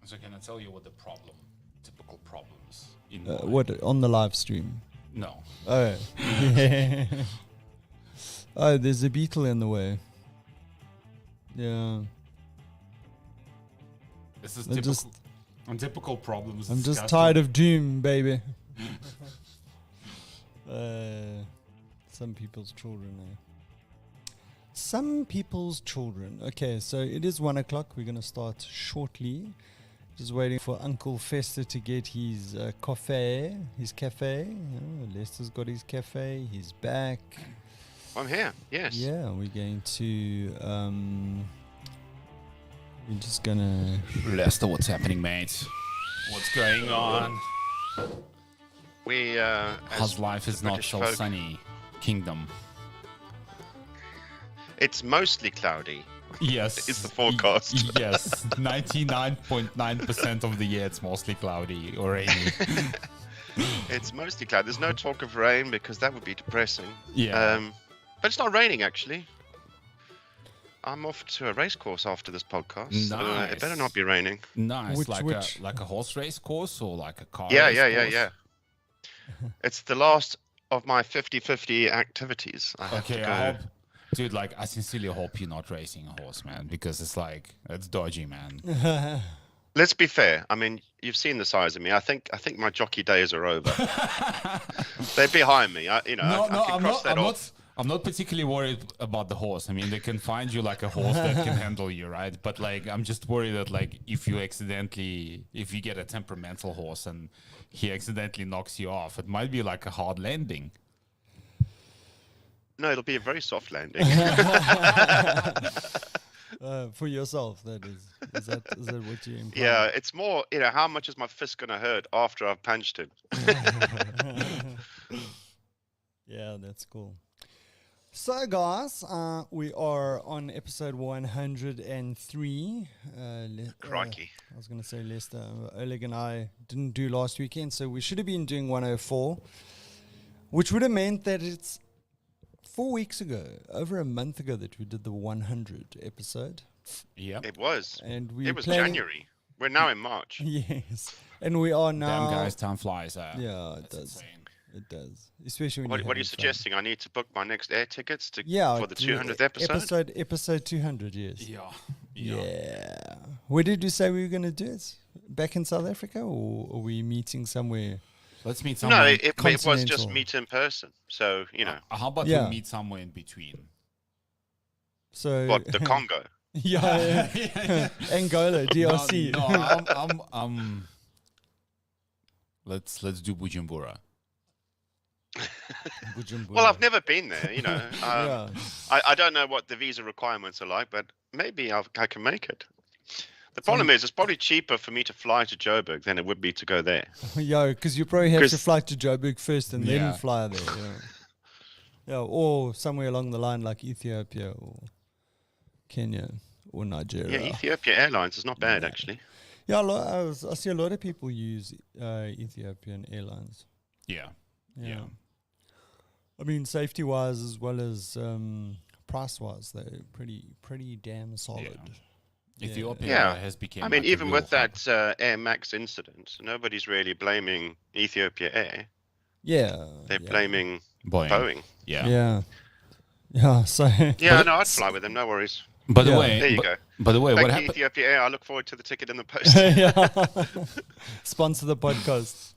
So can I tell you what the typical problems in what on the live stream? No. Oh, yeah. Oh, there's a beetle in the way. Yeah. This is typical problems. I'm just tired of doom, baby. Some people's children. Some people's children. Okay, so it is 1 o'clock. We're going to start shortly. Just waiting for Uncle Fester to get his cafe. Lester's got his cafe. He's back. I'm here, yes. Yeah, we're going to... we're just going to... Lester, what's happening, mate? What's going on? How's life is not so sunny, kingdom? It's mostly cloudy. Yes. It's the forecast. Yes. 99.9% of the year it's mostly cloudy or rainy. It's mostly cloudy. There's no talk of rain because that would be depressing. Yeah. But it's not raining, actually. I'm off to a race course after this podcast. Nice. So it better not be raining. Nice. Like a horse race course or like a car race course? Yeah. It's the last of my 50-50 activities. I have to go. Dude, like, I sincerely hope you're not racing a horse, man, because it's dodgy, man. Let's be fair. I mean, you've seen the size of me. I think my jockey days are over. They're behind me. I can cross that off. I'm not particularly worried about the horse. I mean, they can find you like a horse that can handle you, right? But like, I'm just worried that like, if you get a temperamental horse and he accidentally knocks you off, it might be like a hard landing. No, it'll be a very soft landing. For yourself, that is. Is that what you imply? Yeah, it's more, how much is my fist going to hurt after I've punched him? Yeah, that's cool. So, guys, we are on episode 103. Crikey. I was going to say Lester. Oleg and I didn't do last weekend, so we should have been doing 104, which would have meant that it's 4 weeks ago, over a month ago, that we did the 100 episode. Yeah, it was. And it was January. We're now in March. Yes, and we are now. Damn, guys, time flies. Yeah, it does. Insane. It does, especially when. What are you suggesting? I need to book my next air tickets for the 200th episode. Episode 200. Yes. Yeah. Where did you say we were going to do it? Back in South Africa, or are we meeting somewhere? Let's meet somewhere. No, it was just meet in person. So how about we meet somewhere in between? So what, the Congo? Yeah. Angola, DRC. No, let's do Bujumbura. Well, I've never been there. I don't know what the visa requirements are like, but maybe I can make it. The problem is, it's probably cheaper for me to fly to Joburg than it would be to go there. Yeah, because you probably have to fly to Joburg first and then fly there. Yeah, or somewhere along the line like Ethiopia or Kenya or Nigeria. Yeah, Ethiopia Airlines is not bad, actually. Yeah, I see a lot of people use Ethiopian Airlines. Yeah. I mean, safety-wise as well as price-wise, they're pretty damn solid. Ethiopia has become. I mean, even with that Air Max incident, nobody's really blaming Ethiopia Air. Yeah. They're blaming Boeing. Yeah. So. Yeah, no, I'd fly with them. No worries. By the way, there you go. By the way, what happened? Ethiopia Air. I look forward to the ticket in the post. Sponsor the podcast.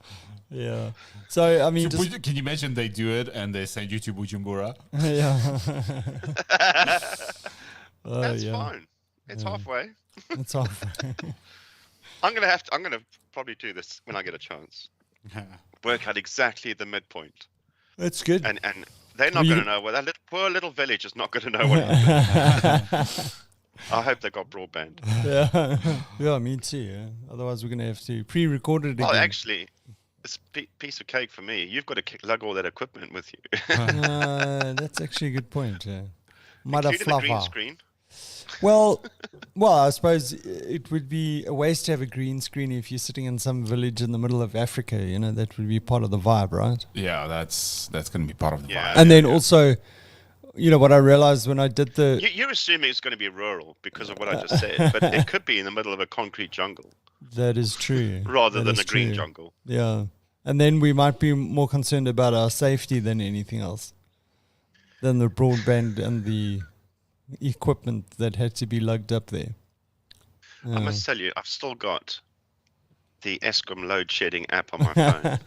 Yeah. So I mean, can you imagine they do it and they send you to Bujumbura? Yeah. That's fine. It's halfway. It's halfway. I'm gonna probably do this when I get a chance. Work out exactly the midpoint. That's good. And they're not going to know. Well, that poor little village is not going to know what happened. I hope they got broadband. Yeah, me too. Yeah. Otherwise, we're going to have to pre-record it again. Well, actually, it's a piece of cake for me. You've got to lug all that equipment with you. That's actually a good point. Yeah. Including the green screen. Well, I suppose it would be a waste to have a green screen if you're sitting in some village in the middle of Africa. That would be part of the vibe, right? Yeah, that's going to be part of the vibe. And then also, what I realized when I did You're assuming it's going to be rural because of what I just said, but it could be in the middle of a concrete jungle. That is true. rather That than is a green true. jungle. Yeah. And then we might be more concerned about our safety than anything else. Than the broadband and the equipment that had to be lugged up there. I must tell you, I've still got the Eskom load shedding app on my phone.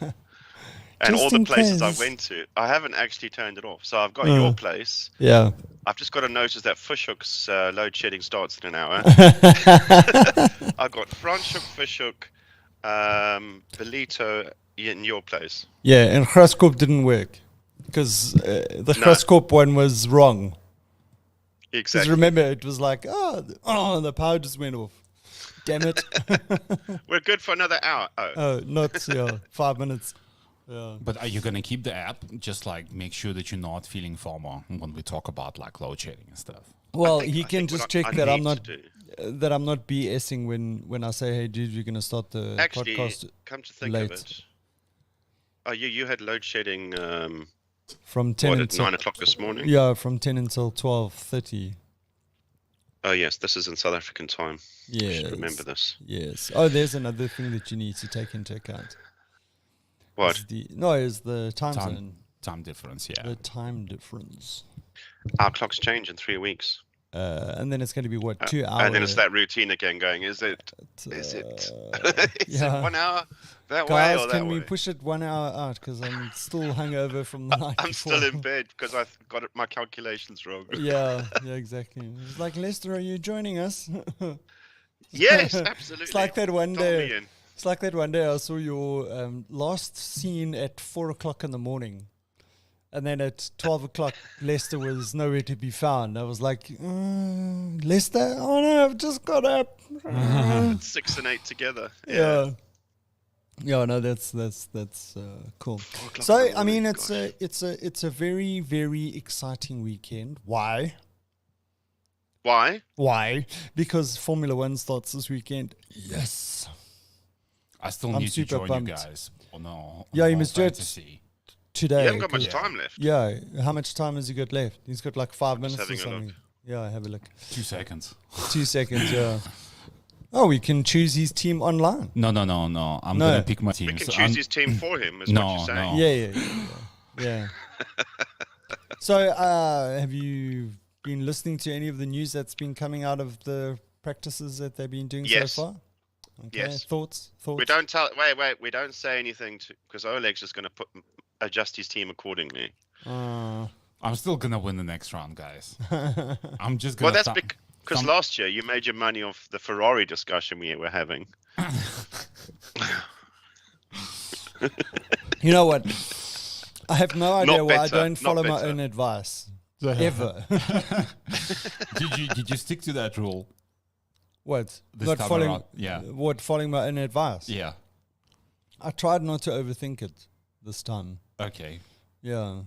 And Just all the in places I case. went to, I haven't actually turned it off. So I've got your place. Yeah. I've just got to notice that Fishhook's load shedding starts in an hour. I've got Franschhoek, Fishhook, Belito in your place. Yeah, and Graskop didn't work. Because the Graskop one was wrong. Because Exactly. remember, it was like, the power just went off. Damn it. We're good for another hour. Oh. Not 5 minutes. Yeah. But are you gonna keep the app? Just like make sure that you're not feeling FOMO when we talk about like load shedding and stuff. Well, I he can think just what check I that I'm need not to do- that I'm not BSing when I say, hey, dude, we're gonna start the Actually, podcast come to think late. of it. Oh, you had load shedding from 10 at until 9 o'clock this morning? Yeah, from 10 until 12:30. Oh, yes, this is in South African time. I Yes. should remember this. Yes. Oh, there's another thing that you need to take into account. What? Is the time zone. Time difference, yeah. The time difference. Our clocks change in 3 weeks. And then it's going to be, 2 hours? And then it's that routine again going, is it? Is it 1 hour that way Guys, or that can way? we push it 1 hour out? Because I'm still hungover from the night I'm before. still in bed because I got my calculations wrong. Yeah, exactly. It's like, Lester, are you joining us? Yes, absolutely. It's like that one Fill me day. in. It's like that one day I saw your last scene at 4 o'clock in the morning. And then at 12 o'clock, Lester was nowhere to be found. I was like, Lester? Oh no, I've just got up. 6 and 8 together. Yeah. Yeah, no, that's cool. 4 o'clock So in the I mean, morning, it's a very, very exciting weekend. Why? Why? Why? Because Formula One starts this weekend. Yes. I still I'm need to super join pumped. you guys. Oh no. Yeah, you on must do it fantasy. Today. You haven't got much 'cause- time left. Yeah. How much time has he got left? He's got like 5 minutes or having a look. something. Yeah, have a look. 2 seconds. 2 seconds, yeah. Oh, we can choose his team online. No. I'm No. gonna pick my team. We can So choose I'm- his team for him, is No, what you're saying. no. Yeah. So, have you been listening to any of the news that's been coming out of the practices that they've been doing Yes. so far? Okay. Yes. Thoughts? We don't tell. Wait. We don't say anything because Oleg's just going to adjust his team accordingly. I'm still gonna win the next round, guys. I'm just Well, gonna. that's because last year you made your money off the Ferrari discussion we were having. You know what? I have no idea why I better, don't not follow my better. own advice. Ever. did you stick to that rule? What? This Not time following? around, yeah. What? Following my own advice? Yeah. I tried not to overthink it this time. Okay. Yeah.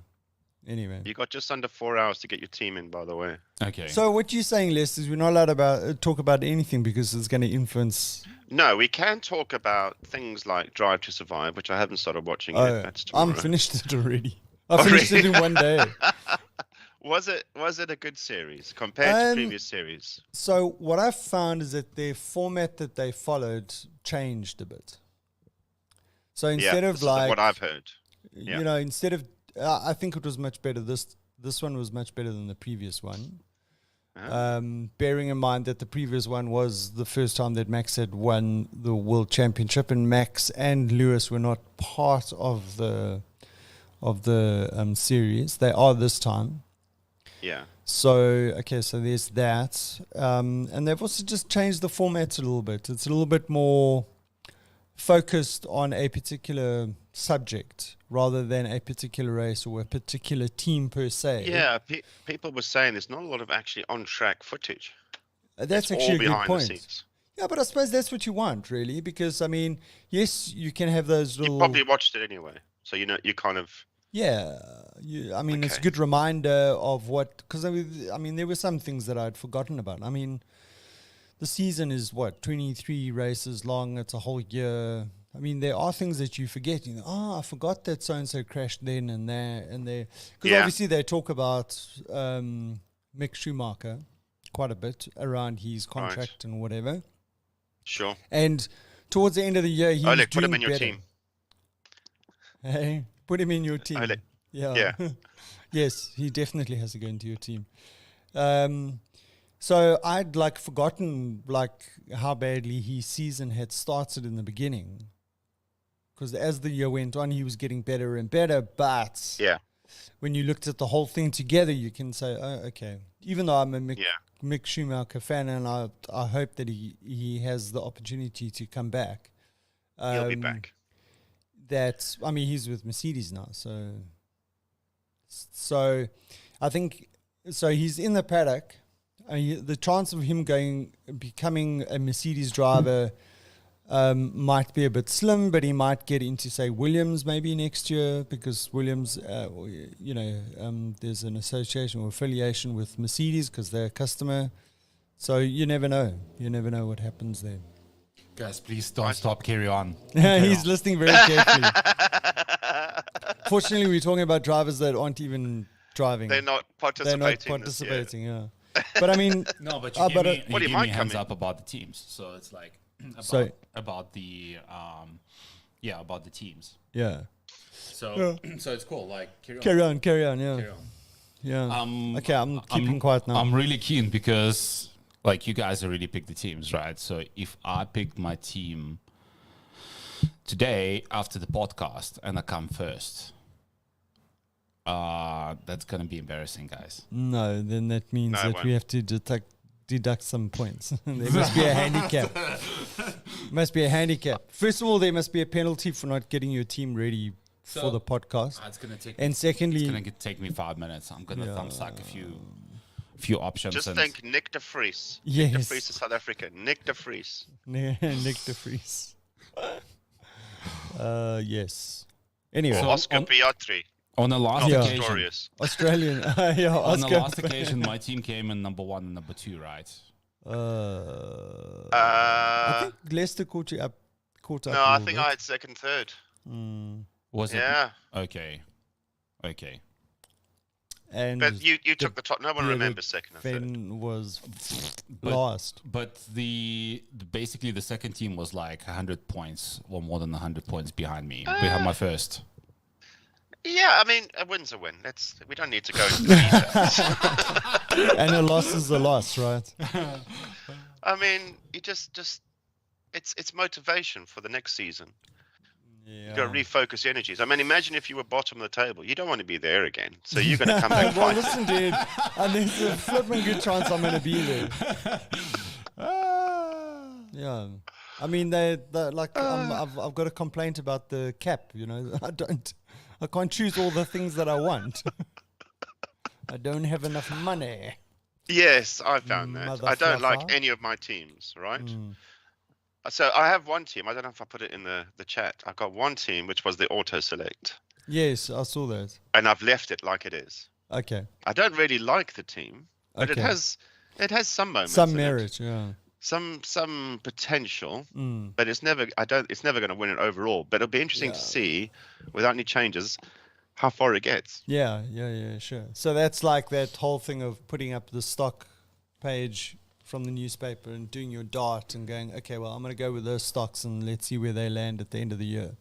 Anyway. You got just under 4 hours to get your team in, by the way. Okay. So what you're saying, Les, is we're not allowed to talk about anything because it's going to influence. No, we can talk about things like Drive to Survive, which I haven't started watching yet. That's I'm tomorrow. finished it already. I finished it in one day. Was it a good series compared to previous series? So what I found is that their format that they followed changed a bit. So instead this of is like what I've heard. you know, instead of I think it was much better. This one was much better than the previous one. Bearing in mind that the previous one was the first time that Max had won the World Championship, and Max and Lewis were not part of the series. They are this time. Yeah. So, okay, so there's that. And they've also just changed the format a little bit. It's a little bit more focused on a particular subject rather than a particular race or a particular team per se. Yeah, people were saying there's not a lot of actually on-track footage. That's It's actually all a good behind the point. scenes. Yeah, but I suppose that's what you want, really, because, I mean, yes, you can have those You little... probably watched it anyway, so you kind of... Yeah, I mean, it's a Okay. good reminder of what... Because, I mean, there were some things that I'd forgotten about. I mean, the season is, 23 races long. It's a whole year. I mean, there are things that you forget. You know, I forgot that so-and-so crashed then and there and there. Because obviously they talk about Mick Schumacher quite a bit around his contract and whatever. Sure. And towards the end of the year, he was Oleg, put doing him in your better. team. Hey, put him in your team. Oleg. Yeah. Yeah. Yes, he definitely has to go into your team. So I'd forgotten how badly his season had started in the beginning. Because as the year went on, he was getting better and better. But Yeah. when you looked at the whole thing together, you can say, oh, okay. Even though I'm a Mick Schumacher fan, and I hope that he has the opportunity to come back. He'll be back. He's with Mercedes now, so I think he's in the paddock. The chance of him becoming a Mercedes driver might be a bit slim, but he might get into, say, Williams maybe next year, because Williams, there's an association or affiliation with Mercedes because they're a customer. So you never know. You never know what happens there. Guys, please don't stop. Carry on. He's listening very carefully. Fortunately, we're talking about drivers that aren't even driving. They're not participating. Yeah. But I mean, no, but you give me hands up about the teams. So it's about the teams. Yeah. So it's cool. Carry on. Yeah. Yeah. Okay, I'm keeping quiet now. I'm really keen because you guys already picked the teams, right? So if I picked my team today after the podcast and I come first, that's gonna be embarrassing, guys. No, then that means that we have to deduct some points. There must be a handicap. First of all, there must be a penalty for not getting your team ready for the podcast. It's gonna take. And secondly, it's gonna take me 5 minutes. I'm gonna thumbsuck a few options. Just think Nick de Vries. Yes. Nick de Vries is South Africa. Nick de Vries. Nick de Vries. Yes. Anyway. Oscar Piastri. On the last occasion. Australian. Yeah, on the last occasion, my team came in number 1 and number 2, right? I think Leicester caught up. No, I think I had second, third. Was it? Yeah. Okay. And but you took the top. No one remembers second and third. Fen was last. But basically the second team was 100 points or more than 100 points behind me. Behind my first. Yeah, I mean, a win's a win. We don't need to go into the details. And a loss is a loss, right? I mean, you just it's motivation for the next season. Yeah. You got to refocus your energies. I mean, imagine if you were bottom of the table. You don't want to be there again. So you're going to come back. Well, listen, dude. And there's a flipping good chance I'm going to be there. Yeah. I mean, I've got a complaint about the cap. I can't choose all the things that I want. I don't have enough money. Yes, I found that. I don't like any of my teams, right? So I have one team. I don't know if I put it in the chat. I've got one team, which was the auto select. Yes, I saw that. And I've left it like it is. Okay. I don't really like the team, but it has some moments. Some merit, yeah. Some potential, but it's never going to win it overall. But it'll be interesting to see, without any changes, how far it gets. Yeah, sure. So that's like that whole thing of putting up the stock page from the newspaper and doing your dart and going, okay, well, I'm going to go with those stocks and let's see where they land at the end of the year.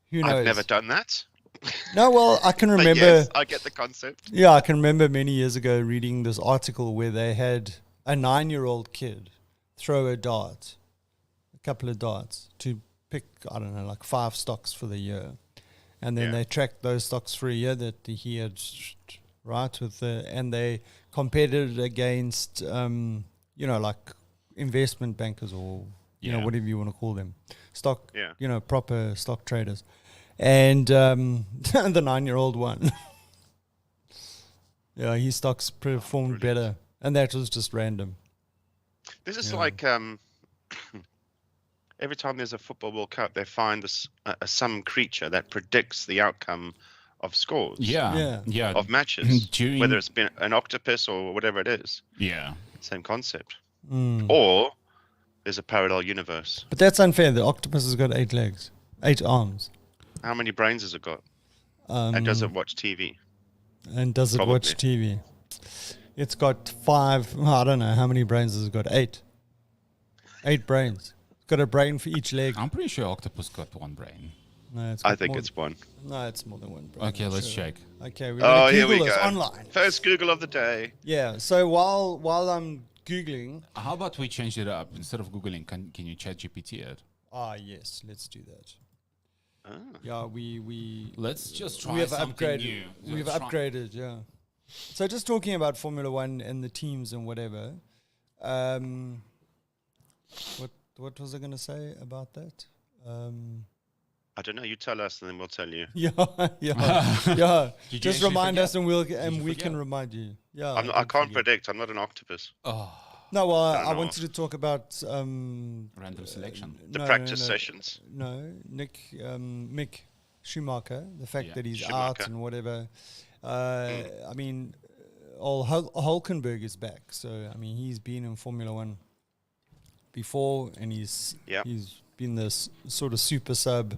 Who knows? I've never done that. No, well, I can remember. Yes, I get the concept. Yeah, I can remember many years ago reading this article where they had a 9-year-old kid throw a couple of darts to pick, 5 stocks for the year. And then they tracked those stocks for a year that he had, and they compared it against, investment bankers or, whatever you want to call them. Proper stock traders. And the 9-year-old won. Yeah, his stocks performed better. And that was just random. This is like every time there's a football World Cup, they find some creature that predicts the outcome of scores. Yeah. Of matches, whether it's been an octopus or whatever it is. Yeah. Same concept. Or there's a parallel universe. But that's unfair. The octopus has got 8 legs, 8 arms. How many brains has it got? And does it watch TV? And does it watch TV? It's got 5. I don't know how many brains has it got. 8. 8 brains. It's got a brain for each leg. I'm pretty sure octopus got one brain. No, I think it's one. No, it's more than one brain. Okay, let's check. Okay, we're Oh, gonna here we Google this go. online. First Google of the day. Yeah. So while I'm googling, How about we change it up? Instead of Googling, can you chat GPT it? yes, let's do that. Ah. Yeah, we Let's just try we have something upgraded. new. We've Let's try- upgraded. Yeah. So just talking about Formula One and the teams and whatever. What was I going to say about that? I don't know. You tell us, and then we'll tell you. Yeah, yeah. you Just actually remind forget? us, and we forget? can remind you. Yeah, I did can't forget. predict. I'm not an octopus. Oh, No, well, I know. wanted to talk about random selection. The practice sessions. No, Mick Schumacher. The fact Yeah, that he's Schumacher. out and whatever. I mean, old Hulkenberg is back, so I mean he's been in Formula One before, and he's been this sort of super sub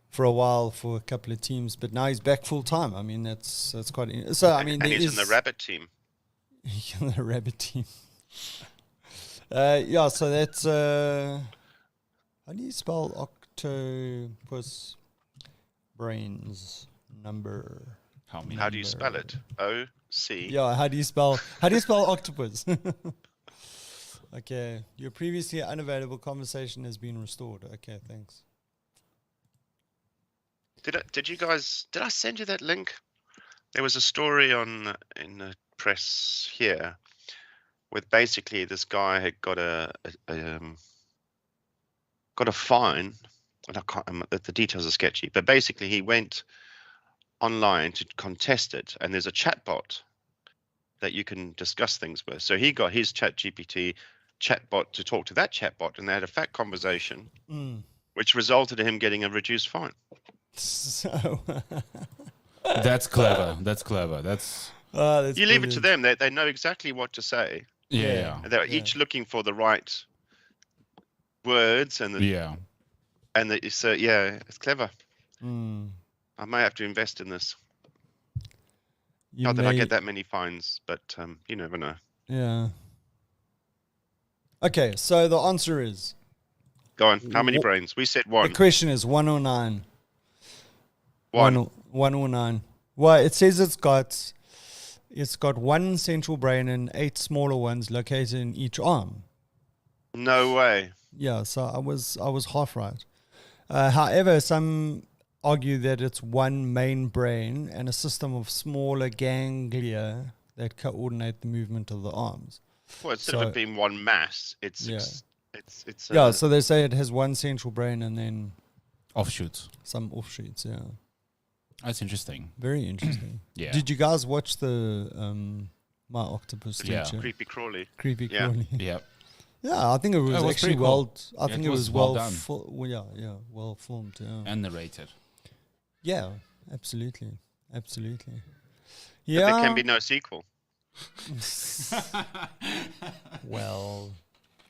for a while for a couple of teams, but now he's back full time. I mean that's quite. So I mean, And he's in the rabbit team. the rabbit team. Yeah, so that's how do you spell octopus brains number? How do you spell it? O-C. Yeah, how do you spell octopus? Okay, your previously unavailable conversation has been restored. Okay, thanks. Did you guys? Did I send you that link? There was a story in the press here, with basically this guy had got a fine, and I can't. The details are sketchy, but basically he went online to contest it, and there's a chatbot that you can discuss things with. So he got his ChatGPT chatbot to talk to that chatbot, and they had a fat conversation, which resulted in him getting a reduced fine. So That's clever. That's clever. That's You leave it to them. They know exactly what to say. yeah. And they're each looking for the right words and so yeah, it's clever. I may have to invest in this. Not that I get that many fines, but you never know. Yeah. Okay, so the answer is. Go on. How many brains? We said one. The question is 109. One. 109. Well, it says it's got one central brain and 8 smaller ones located in each arm. No way. Yeah, so I was half right. However, some argue that it's one main brain and a system of smaller ganglia that coordinate the movement of the arms. Well, instead of it being one mass, it's so they say it has one central brain and then Offshoots. some offshoots. Yeah, That's interesting. very interesting. Yeah. Did you guys watch the My Octopus Teacher? creepy crawly. Creepy Yeah. crawly. Yeah. Yeah, I think it was was actually pretty cool. I think it was well well done. well filmed. Yeah. And narrated. Yeah, absolutely. But Yeah. there can be no sequel. Well,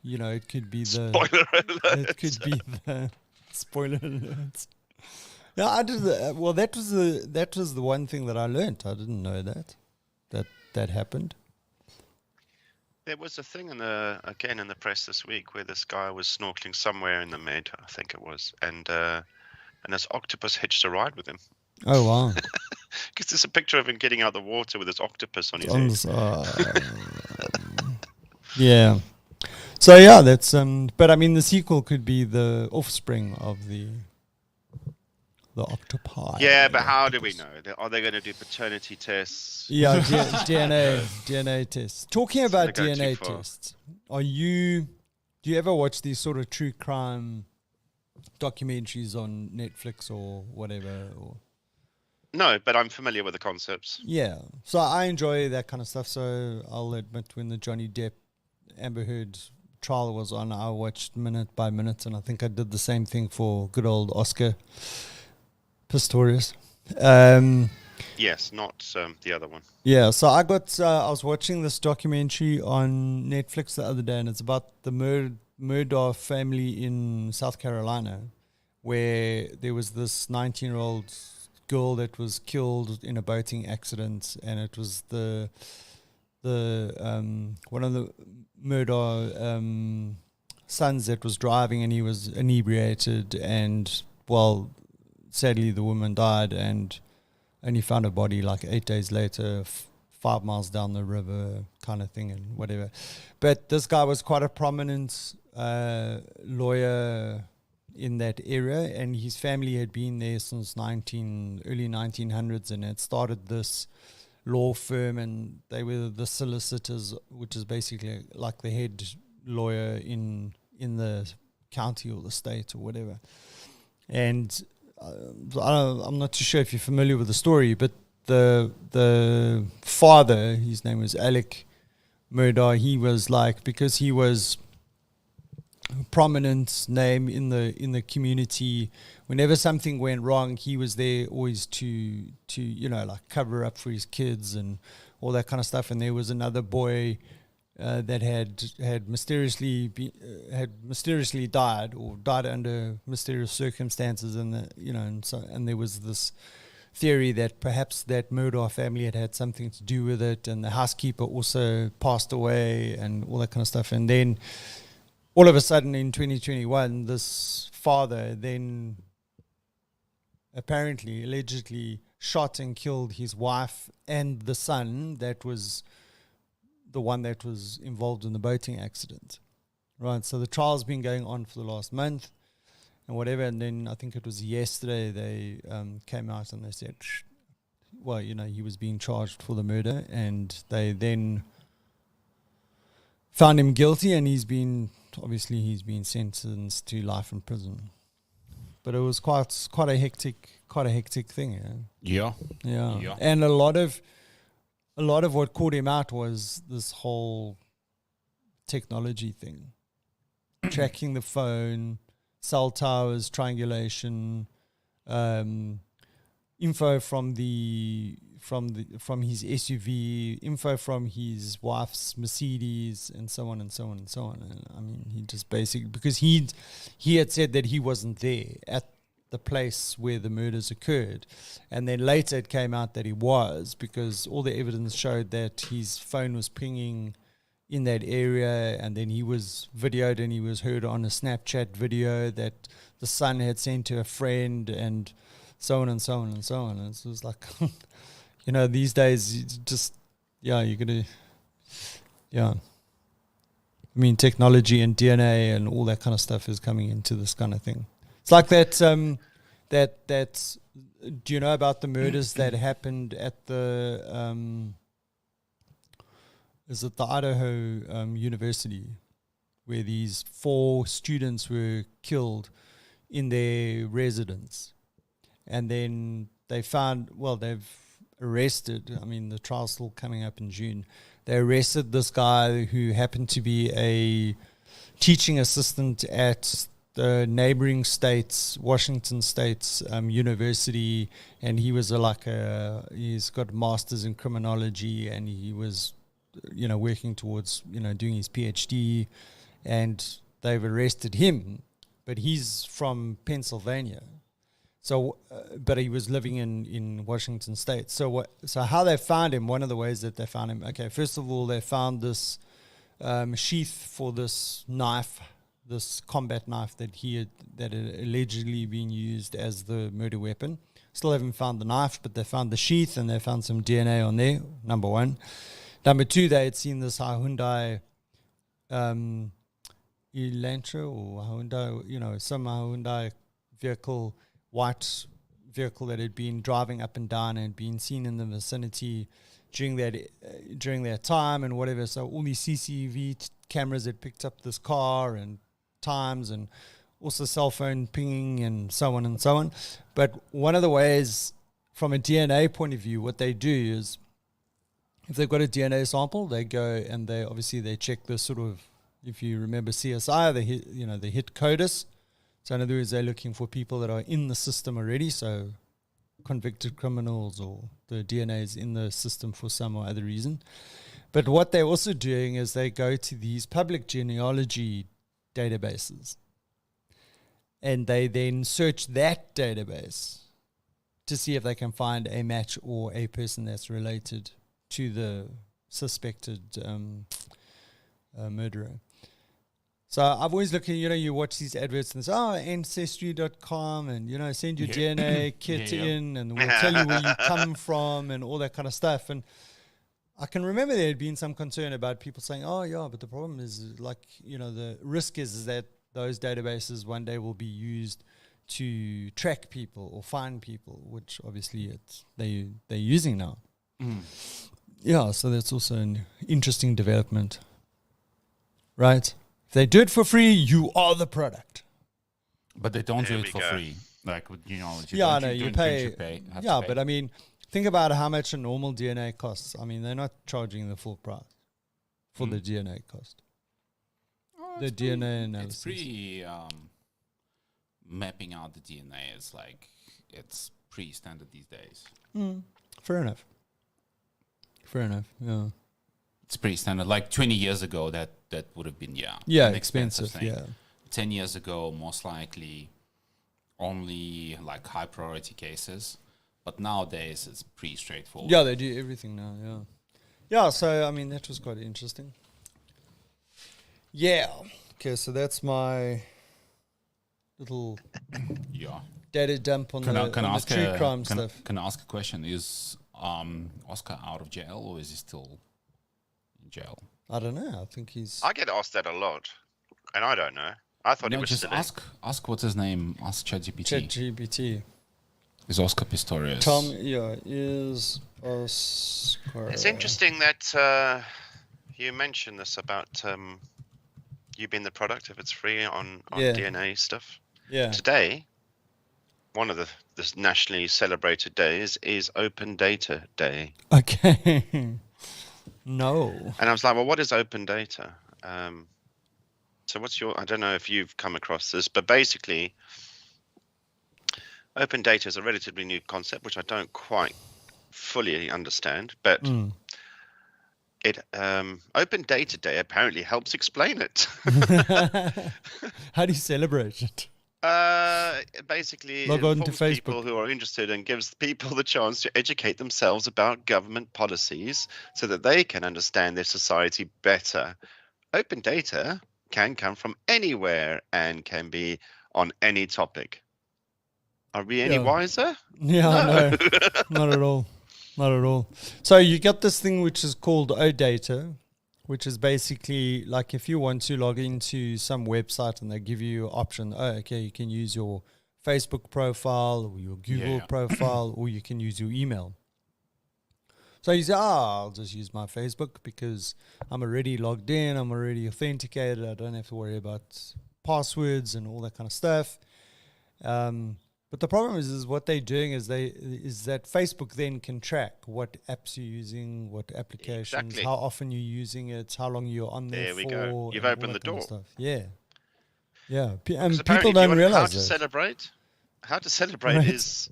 it could be the Spoiler alert. it could be the spoiler alert. Yeah, I did. Well, that was the one thing that I learned. I didn't know that happened. There was a thing in the press this week where this guy was snorkeling somewhere in the Med, I think it was, and this octopus hitched a ride with him. Oh wow! Because there's a picture of him getting out of the water with this octopus on his head. Yeah. So yeah, that's but I mean the sequel could be the offspring of the octopi. Yeah, but how do we know? Are they going to do paternity tests? Yeah, DNA tests. Talking about Gonna go DNA too far. tests, do you ever watch these sort of true crime documentaries on Netflix or whatever? No, but I'm familiar with the concepts. Yeah, so I enjoy that kind of stuff. So I'll admit, when the Johnny Depp Amber Heard trial was on, I watched minute by minute, and I think I did the same thing for good old Oscar Pistorius. Yes, not the other one. Yeah, so I was watching this documentary on Netflix the other day, and it's about the Murdaugh family in South Carolina, where there was this 19-year-old girl that was killed in a boating accident, and it was the one of the Murdaugh sons that was driving, and he was inebriated, and well, sadly the woman died, and only found her body like 8 days later, 5 miles down the river, kind of thing, and whatever. But this guy was quite a prominent lawyer in that area, and his family had been there since early 1900s, and had started this law firm, and they were the solicitors, which is basically like the head lawyer in the county or the state or whatever. And I'm not too sure if you're familiar with the story, but the father, his name was Alec Murdoch, he was like, because he was a prominent name in the community, whenever something went wrong, he was there always to like cover up for his kids and all that kind of stuff. And there was another boy that had mysteriously died, or died under mysterious circumstances, and and there was this theory that perhaps that Murdoch family had something to do with it, and the housekeeper also passed away and all that kind of stuff. And then all of a sudden in 2021, this father then allegedly shot and killed his wife and the son that was the one that was involved in the boating accident. Right, so the trial's been going on for the last month and whatever, and then I think it was yesterday they came out and they said, well, he was being charged for the murder, and they then found him guilty, and he's been sentenced to life in prison. But it was quite a hectic thing. Yeah. And a lot of what caught him out was this whole technology thing, tracking the phone, cell towers, triangulation, info from his SUV, info from his wife's Mercedes, and so on and so on and so on. And I mean, he just basically, because he had said that he wasn't there at the place where the murders occurred, and then later it came out that he was, because all the evidence showed that his phone was pinging in that area, and then he was videoed and he was heard on a Snapchat video that the son had sent to a friend, and so on and so on and so on. And it was like, these days, you just, you're going to, I mean, technology and DNA and all that kind of stuff is coming into this kind of thing. It's like that, do you know about the murders that happened at the, is it the Idaho University, where these 4 students were killed in their residence? And then they've arrested, I mean, the trial's still coming up in June. They arrested this guy who happened to be a teaching assistant at the neighboring state's, Washington State's university, and he was he's got a master's in criminology, and he was, working towards, doing his PhD, and they've arrested him, but he's from Pennsylvania. So, but he was living in Washington State. So how they found him, one of the ways that they found him, okay, first of all, they found this sheath for this knife, this combat knife that had allegedly been used as the murder weapon. Still haven't found the knife, but they found the sheath, and they found some DNA on there, number one. Number two, they had seen this Hyundai Elantra or Hyundai, some Hyundai vehicle, white vehicle that had been driving up and down and been seen in the vicinity during that time and whatever. So all these CCTV cameras had picked up this car and times, and also cell phone pinging and so on and so on. But one of the ways, from a DNA point of view, what they do is, if they've got a DNA sample, they go and they check the sort of, if you remember CSI, the hit CODIS. So in other words, they're looking for people that are in the system already, so convicted criminals, or the DNA is in the system for some or other reason. But what they're also doing is they go to these public genealogy databases, and they then search that database to see if they can find a match or a person that's related to the suspected murderer. So I've always looked at, you watch these adverts and say, ancestry.com and, send your DNA kit in and we'll tell you where you come from and all that kind of stuff. And I can remember there had been some concern about people saying, but the problem is the risk is that those databases one day will be used to track people or find people, which obviously they're using now. Yeah, so that's also an interesting development. Right? If they do it for free, you are the product. But they don't do it for free. Like, you pay. Yeah, but I mean, think about how much a normal DNA costs. I mean, they're not charging the full price for the DNA cost. The DNA analysis. It's pretty, mapping out the DNA is it's pretty standard these days. Fair enough, yeah. It's pretty standard. Like 20 years ago, that would have been an expensive thing. Yeah. 10 years ago, most likely only like high priority cases, but nowadays it's pretty straightforward. Yeah, they do everything now. Yeah. So I mean, that was quite interesting. Yeah. Okay, so that's my little data dump on the true crime stuff. Can I ask a question? Is Oscar out of jail or is he still in jail? I don't know. I think he's... I get asked that a lot, and I don't know. I thought he was just still ask what's his name. Ask ChatGPT. ChatGPT. Is Oscar Pistorius? Is Oscar... It's interesting that you mentioned this about you being the product if it's free on DNA stuff. Yeah. Today, one of the nationally celebrated days is Open Data Day. Okay. No. And I was like, well, what is open data? So what's I don't know if you've come across this, but basically open data is a relatively new concept, which I don't quite fully understand, but Open Data Day apparently helps explain it. How do you celebrate it? Basically, log on to Facebook. People who are interested and gives people the chance to educate themselves about government policies so that they can understand their society better. Open data can come from anywhere and can be on any topic. Are we any wiser? Yeah, no, not at all. Not at all. So you got this thing which is called OData, which is basically like if you want to log into some website and they give you an option, you can use your Facebook profile or your Google profile, or you can use your email. So you say, I'll just use my Facebook because I'm already logged in, I'm already authenticated, I don't have to worry about passwords and all that kind of stuff. But the problem is what they're doing is that Facebook then can track what apps you're using, what applications, how often you're using it, how long you're on there for. There we go. You've opened the door. Yeah. And people don't realize How to celebrate is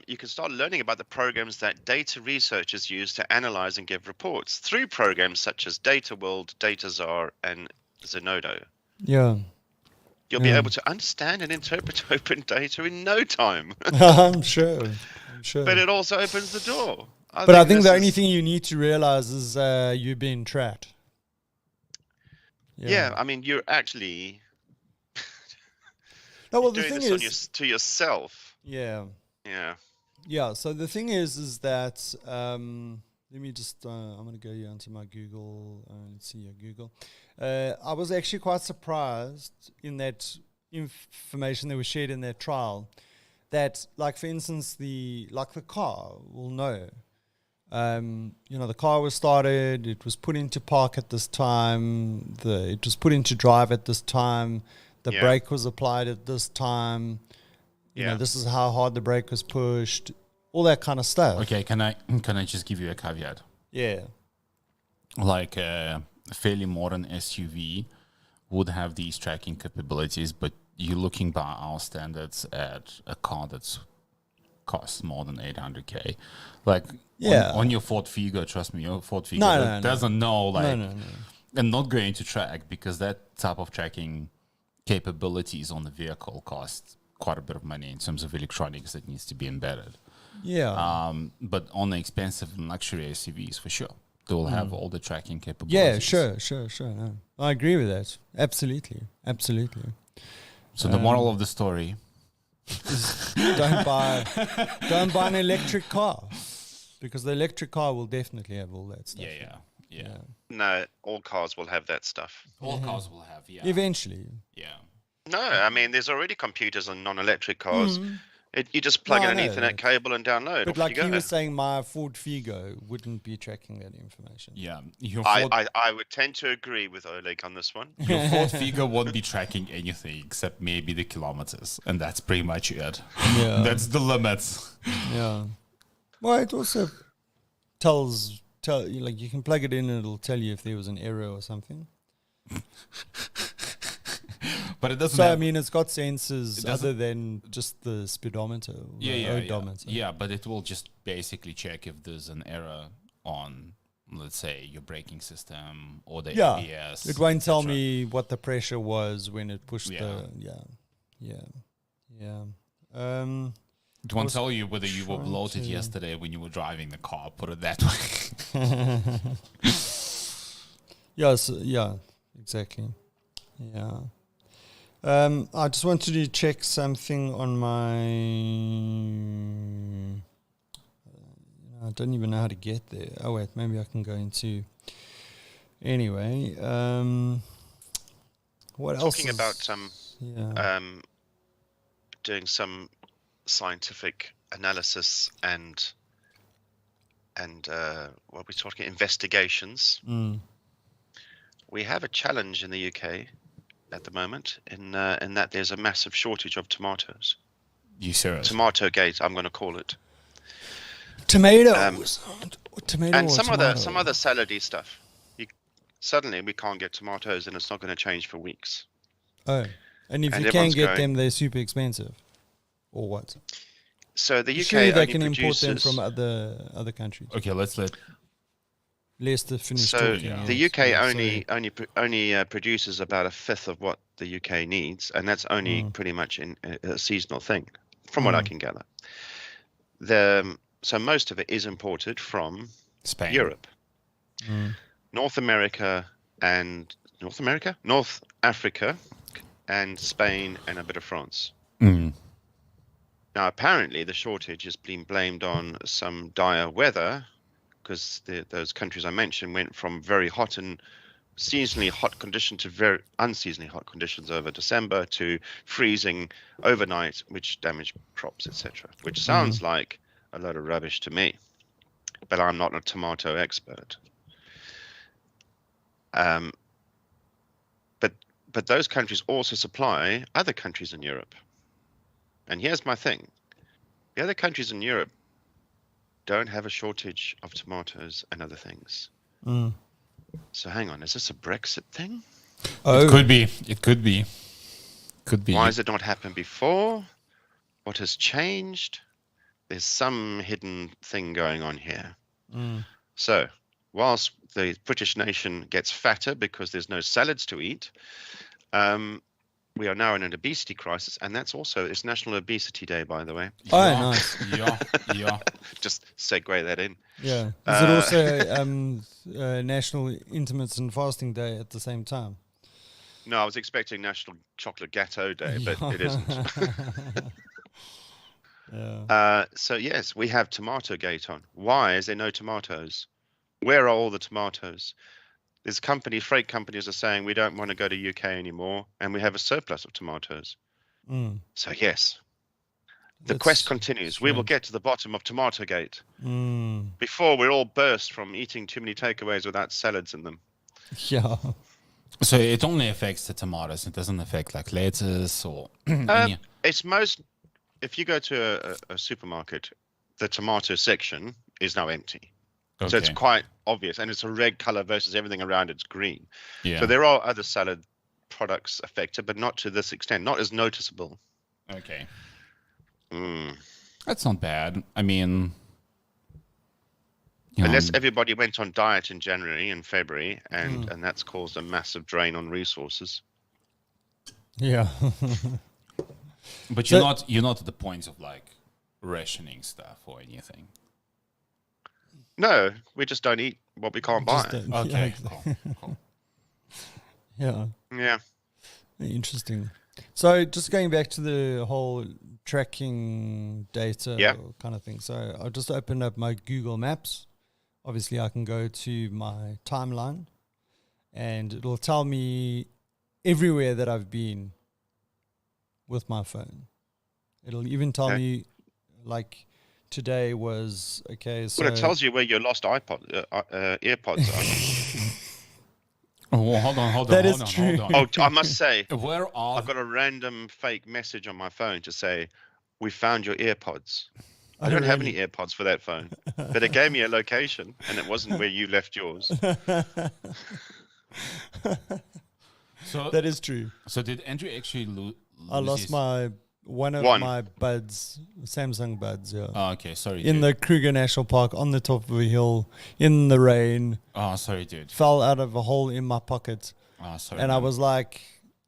you can start learning about the programs that data researchers use to analyze and give reports through programs such as Data World, DataZar, and Zenodo. Yeah. You'll be able to understand and interpret open data in no time. I'm sure. But it also opens the door. I think the only thing you need to realize is you're being tracked. Yeah, I mean, you're actually the doing thing this to yourself. Yeah. Yeah. So the thing is that let me just, I'm going to go here onto my Google. Let's see here, Google. I was actually quite surprised in that information that was shared in that trial that, like, for instance, the car will know. The car was started, it was put into park at this time, it was put into drive at this time, the brake was applied at this time, you know, this is how hard the brake was pushed, all that kind of stuff. Okay, can I just give you a caveat? Yeah. Like a fairly modern SUV would have these tracking capabilities, but you're looking by our standards at a car that's costs more than 800K. Like on your Ford Figo, trust me, your Ford Figo doesn't know and not going to track, because that type of tracking capabilities on the vehicle costs quite a bit of money in terms of electronics that needs to be embedded. Yeah. But on the expensive and luxury SUVs, for sure. They will have all the tracking capabilities. Yeah, sure. No. I agree with that. Absolutely. So the moral of the story. Don't buy an electric car, because the electric car will definitely have all that stuff. Yeah. No, all cars will have that stuff. All cars will have, Eventually. Yeah. No, I mean, there's already computers on non-electric cars. You just plug in an Ethernet cable and download. But off like you he go. was saying, my Ford Figo wouldn't be tracking that information. Yeah. I would tend to agree with Oleg on this one. Your Ford Figo won't be tracking anything except maybe the kilometers, and that's pretty much it. Yeah. That's the limit. Yeah. Well, it also tells like you can plug it in and it'll tell you if there was an error or something. But it doesn't. So I mean, it's got sensors other than just the speedometer, odometer. Yeah, but it will just basically check if there's an error on, let's say, your braking system or the ABS. It won't tell me what the pressure was when it pushed Yeah. It won't tell you whether you were bloated yesterday when you were driving the car. Put it that way. Yeah, exactly. Yeah. I just wanted to check something on my. I don't even know how to get there. Oh wait, maybe I can go into. Anyway, what else? Talking about doing some scientific analysis and what we're talking investigations. We have a challenge in the UK at the moment in that there's a massive shortage of tomatoes. You serious? Tomato gate, I'm going to call it. Tomatoes. And some other salady stuff. Suddenly we can't get tomatoes, and it's not going to change for weeks. Oh, and if you can get them, they're super expensive, or what? So the UK surely they only can import them produces from other countries. Okay, let's let. Lester finish So talking. the UK only produces about a fifth of what the UK needs, and that's only pretty much a seasonal thing, from what I can gather. So most of it is imported from Spain, Europe, North Africa, and Spain, and a bit of France. Now, apparently, the shortage has been blamed on some dire weather, because those countries I mentioned went from very hot and seasonally hot conditions to very unseasonally hot conditions over December to freezing overnight, which damaged crops, etc. Which sounds like a load of rubbish to me, but I'm not a tomato expert. But those countries also supply other countries in Europe. And here's my thing. The other countries in Europe don't have a shortage of tomatoes and other things. So hang on, is this a Brexit thing? It could be. It could be. Why has it not happened before? What has changed? There's some hidden thing going on here. So whilst the British nation gets fatter because there's no salads to eat, we are now in an obesity crisis, and it's National Obesity Day, by the way. Oh, nice. Yeah. Just segue that in. Yeah. Is it also National Intermittent Fasting Day at the same time? No, I was expecting National Chocolate Gâteau Day, but it isn't. So yes, we have Tomato Gate on. Why is there no tomatoes? Where are all the tomatoes? There's freight companies are saying we don't want to go to UK anymore, and we have a surplus of tomatoes. So yes, the quest continues. We will get to the bottom of Tomato Gate before we're all burst from eating too many takeaways without salads in them. Yeah. So it only affects the tomatoes. It doesn't affect like lettuce or. If you go to a supermarket, the tomato section is now empty. Okay. So it's quite obvious, and it's a red color versus everything around it's green. Yeah. So there are other salad products affected, but not to this extent, not as noticeable. Okay. That's not bad. I mean, unless everybody went on diet in January and February, and that's caused a massive drain on resources. Yeah. But you're not at the point of like rationing stuff or anything. No, we just don't eat what we can't buy. Okay, exactly. cool. Yeah. Yeah. Interesting. So just going back to the whole tracking data kind of thing. So I'll just open up my Google Maps. Obviously, I can go to my timeline and it'll tell me everywhere that I've been with my phone. It'll even tell me, like, today was, okay, so... Well, it tells you where your lost earpods are. Oh, hold on. That is true. Oh, I must say, Where are I've got a random fake message on my phone to say, we found your earpods. I don't have any AirPods for that phone, but it gave me a location, and it wasn't where you left yours. So that is true. So did Andrew actually lose? I lost my one of my buds, Samsung buds. Yeah. Oh, okay. Sorry. In the Kruger National Park, on the top of a hill, in the rain. Oh, sorry, dude. Fell out of a hole in my pocket. Oh, sorry. And I was like,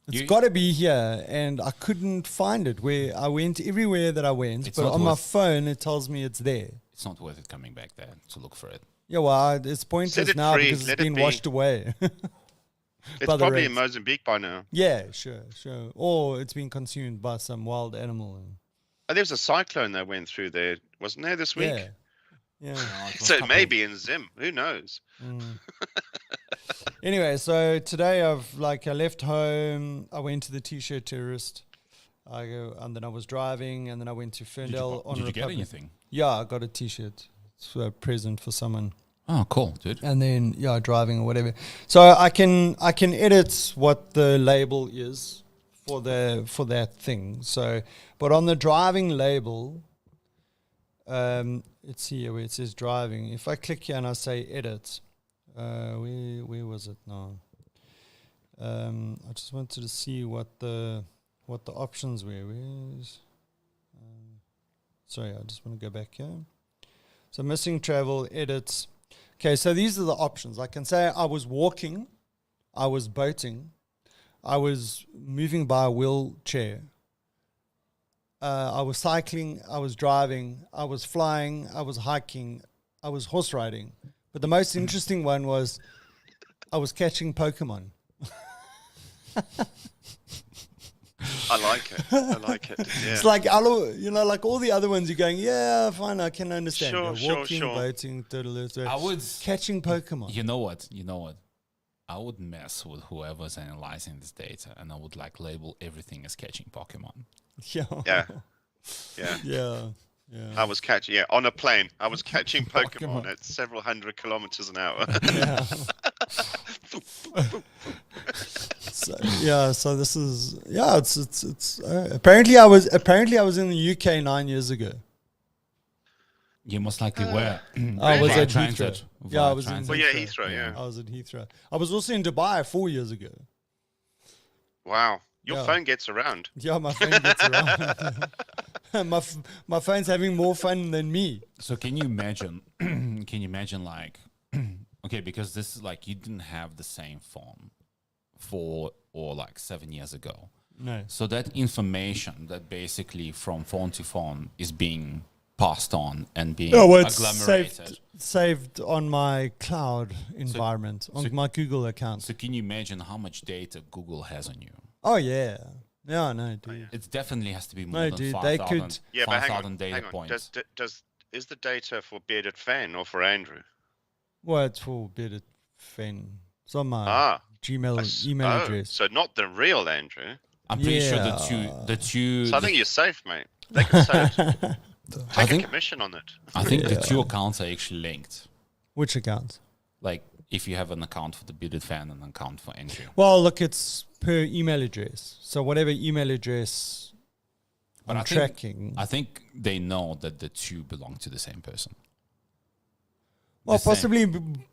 it's got to be here, and I couldn't find it. Where I went everywhere that I went, but on my phone it tells me it's there. It's not worth it coming back there to look for it. Yeah, well, it's pointless now because it's been washed away. It's probably in Mozambique by now. Yeah, sure. Or it's been consumed by some wild animal. Oh, there was a cyclone that went through there, wasn't there, this week? Yeah. So maybe in Zim, who knows? Anyway, so today I left home. I went to the T-shirt tourist. And then I was driving, and then I went to Ferndale on Republic. Did you get anything? Yeah, I got a T-shirt. It's a present for someone. Oh, cool, dude. And then driving or whatever. So I can edit what the label is for that thing. So, but on the driving label, it's here where it says driving. If I click here and I say edit, where was it now? I just wanted to see what the options were. Sorry, I just want to go back here. So missing travel, edits. Okay, so these are the options. I can say I was walking, I was boating, I was moving by a wheelchair, I was cycling, I was driving, I was flying, I was hiking, I was horse riding. But the most interesting one was I was catching Pokemon. I like it. Yeah. It's like, like all the other ones, you're going, yeah, fine, I can understand. Sure, walking, boating, I would catching Pokemon. You know what? I would mess with whoever's analyzing this data, and I would label everything as catching Pokemon. Yeah. I was catching, on a plane. I was catching Pokemon at several hundred kilometers an hour. So this is it's apparently I was in the UK 9 years ago. You most likely were. I was at Transit. Heathrow. I was in Heathrow. Yeah. I was at Heathrow. I was also in Dubai 4 years ago. Wow, your phone gets around. Yeah, my phone gets around. my phone's having more fun than me. So can you imagine? Okay, because this is you didn't have the same phone 4 or 7 years ago. No. So that information that basically from phone to phone is being passed on and being agglomerated. Saved on my cloud environment, on my Google account. So can you imagine how much data Google has on you? Oh, yeah. Yeah, no, dude. It definitely has to be more than 5,000 data points. Is the data for Bearded Fen or for Andrew? Well, it's for Bearded Fen. It's on my Gmail email address. So not the real Andrew. I'm pretty sure the two. So I think you're safe, mate. They can say take a commission on it. I think the two accounts are actually linked. Which accounts? If you have an account for the Bearded Fen and an account for Andrew. Well, look, it's per email address. So whatever email address I'm tracking. I think they know that the two belong to the same person. Well,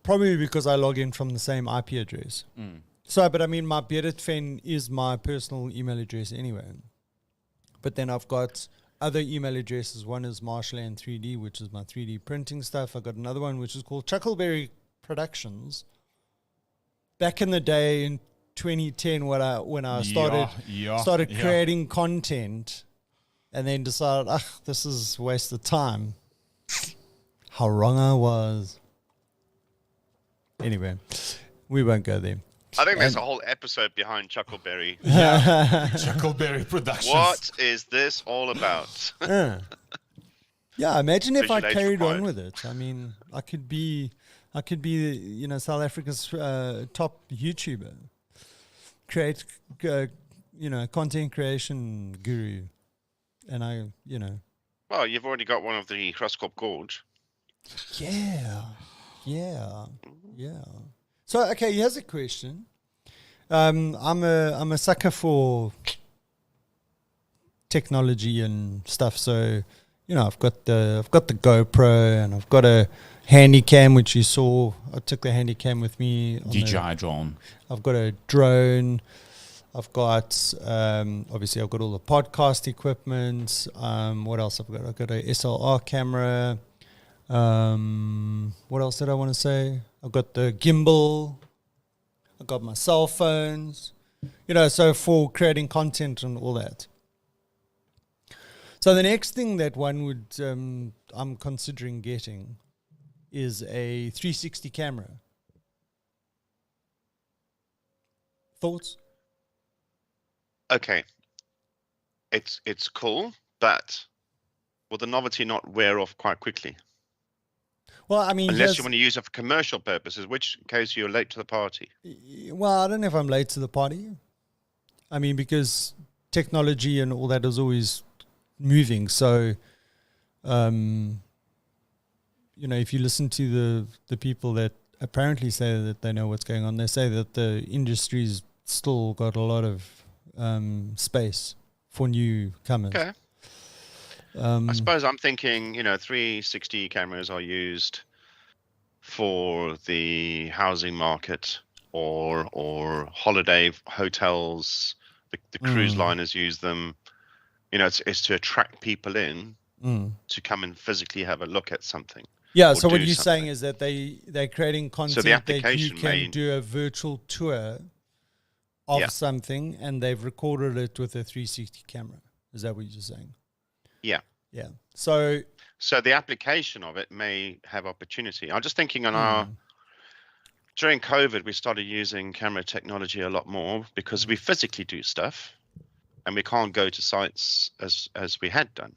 probably because I log in from the same IP address. So, but I mean, my Bearded Fen is my personal email address anyway. But then I've got other email addresses. One is Marshland 3D, which is my 3D printing stuff. I got another one which is called Chuckleberry Productions. Back in the day in 2010, when I started creating content, and then decided, this is a waste of time. How wrong I was. Anyway, we won't go there. I think there's a whole episode behind Chuckleberry. Chuckleberry Productions. What is this all about? Yeah, imagine if I Visual aids carried on required. with it. I mean, I could be, South Africa's top YouTuber, content creation guru, and Well, you've already got one of the Kruskop Gorge. yeah. So, okay, here's a question. I'm a sucker for technology and stuff. So, I've got the GoPro and I've got a handy cam, which you saw. I took the handy cam with me. DJI drone. I've got a drone. I've got obviously I've got all the podcast equipment. What else I've got? I've got a SLR camera. What else did I want to say? I've got the gimbal. I've got my cell phones. So for creating content and all that. So the next thing that one would I'm considering getting is a 360 camera. Thoughts? Okay. It's cool, but will the novelty not wear off quite quickly? Well, I mean, unless you want to use it for commercial purposes, which case you're late to the party. Well, I don't know if I'm late to the party. I mean, because technology and all that is always moving. So, if you listen to the people that apparently say that they know what's going on, they say that the industry's still got a lot of space for newcomers. Okay. I suppose I'm thinking, 360 cameras are used for the housing market or holiday hotels. The cruise liners use them. It's to attract people in to come and physically have a look at something. Yeah. So what you're saying is that they're creating content the application that you can do a virtual tour of something, and they've recorded it with a 360 camera. Is that what you're saying? Yeah. Yeah. So the application of it may have opportunity. I'm just thinking during COVID, we started using camera technology a lot more because we physically do stuff and we can't go to sites as we had done.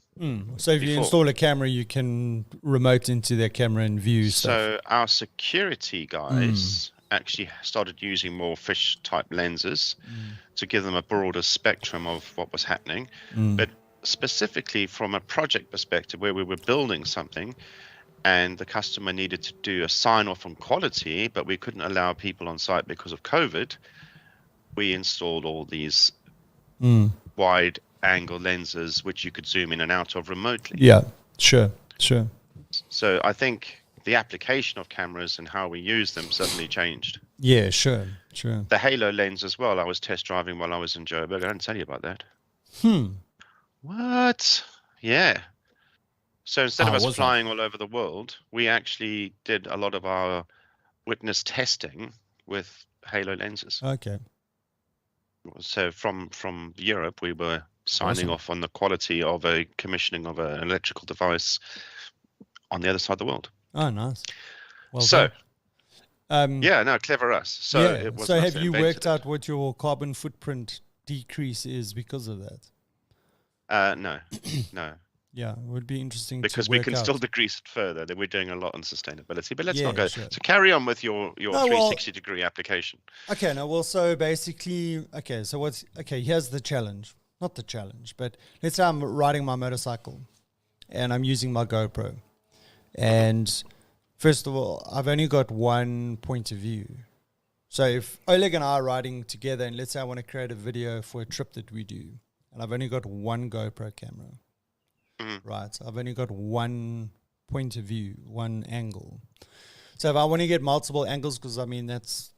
So if you install a camera, you can remote into their camera and view stuff. So our security guys actually started using more fish type lenses to give them a broader spectrum of what was happening. But specifically from a project perspective where we were building something and the customer needed to do a sign off on quality, but we couldn't allow people on site because of COVID, we installed all these wide angle lenses which you could zoom in and out of remotely. Yeah, sure. So I think the application of cameras and how we use them suddenly changed. Yeah, sure. The Halo lens as well, I was test driving while I was in Joburg. I didn't tell you about that. What? Yeah. So instead of us flying all over the world, we actually did a lot of our witness testing with Halo lenses. Okay. So from Europe, we were signing off on the quality of a commissioning of an electrical device on the other side of the world. Oh, nice. Well so, done. clever us. So, yeah. So have you worked out what your carbon footprint decrease is because of that? No. Yeah, it would be interesting because to we work can out. still decrease it further. That we're doing a lot on sustainability, but let's not go. Sure. So carry on with your 360-degree application. Okay, now so basically, here's the challenge. Not the challenge, but let's say I'm riding my motorcycle and I'm using my GoPro. And first of all, I've only got one point of view. So if Oleg and I are riding together and let's say I want to create a video for a trip that we do, and I've only got one GoPro camera, right? I've only got one point of view, one angle. So if I want to get multiple angles, because I mean, that's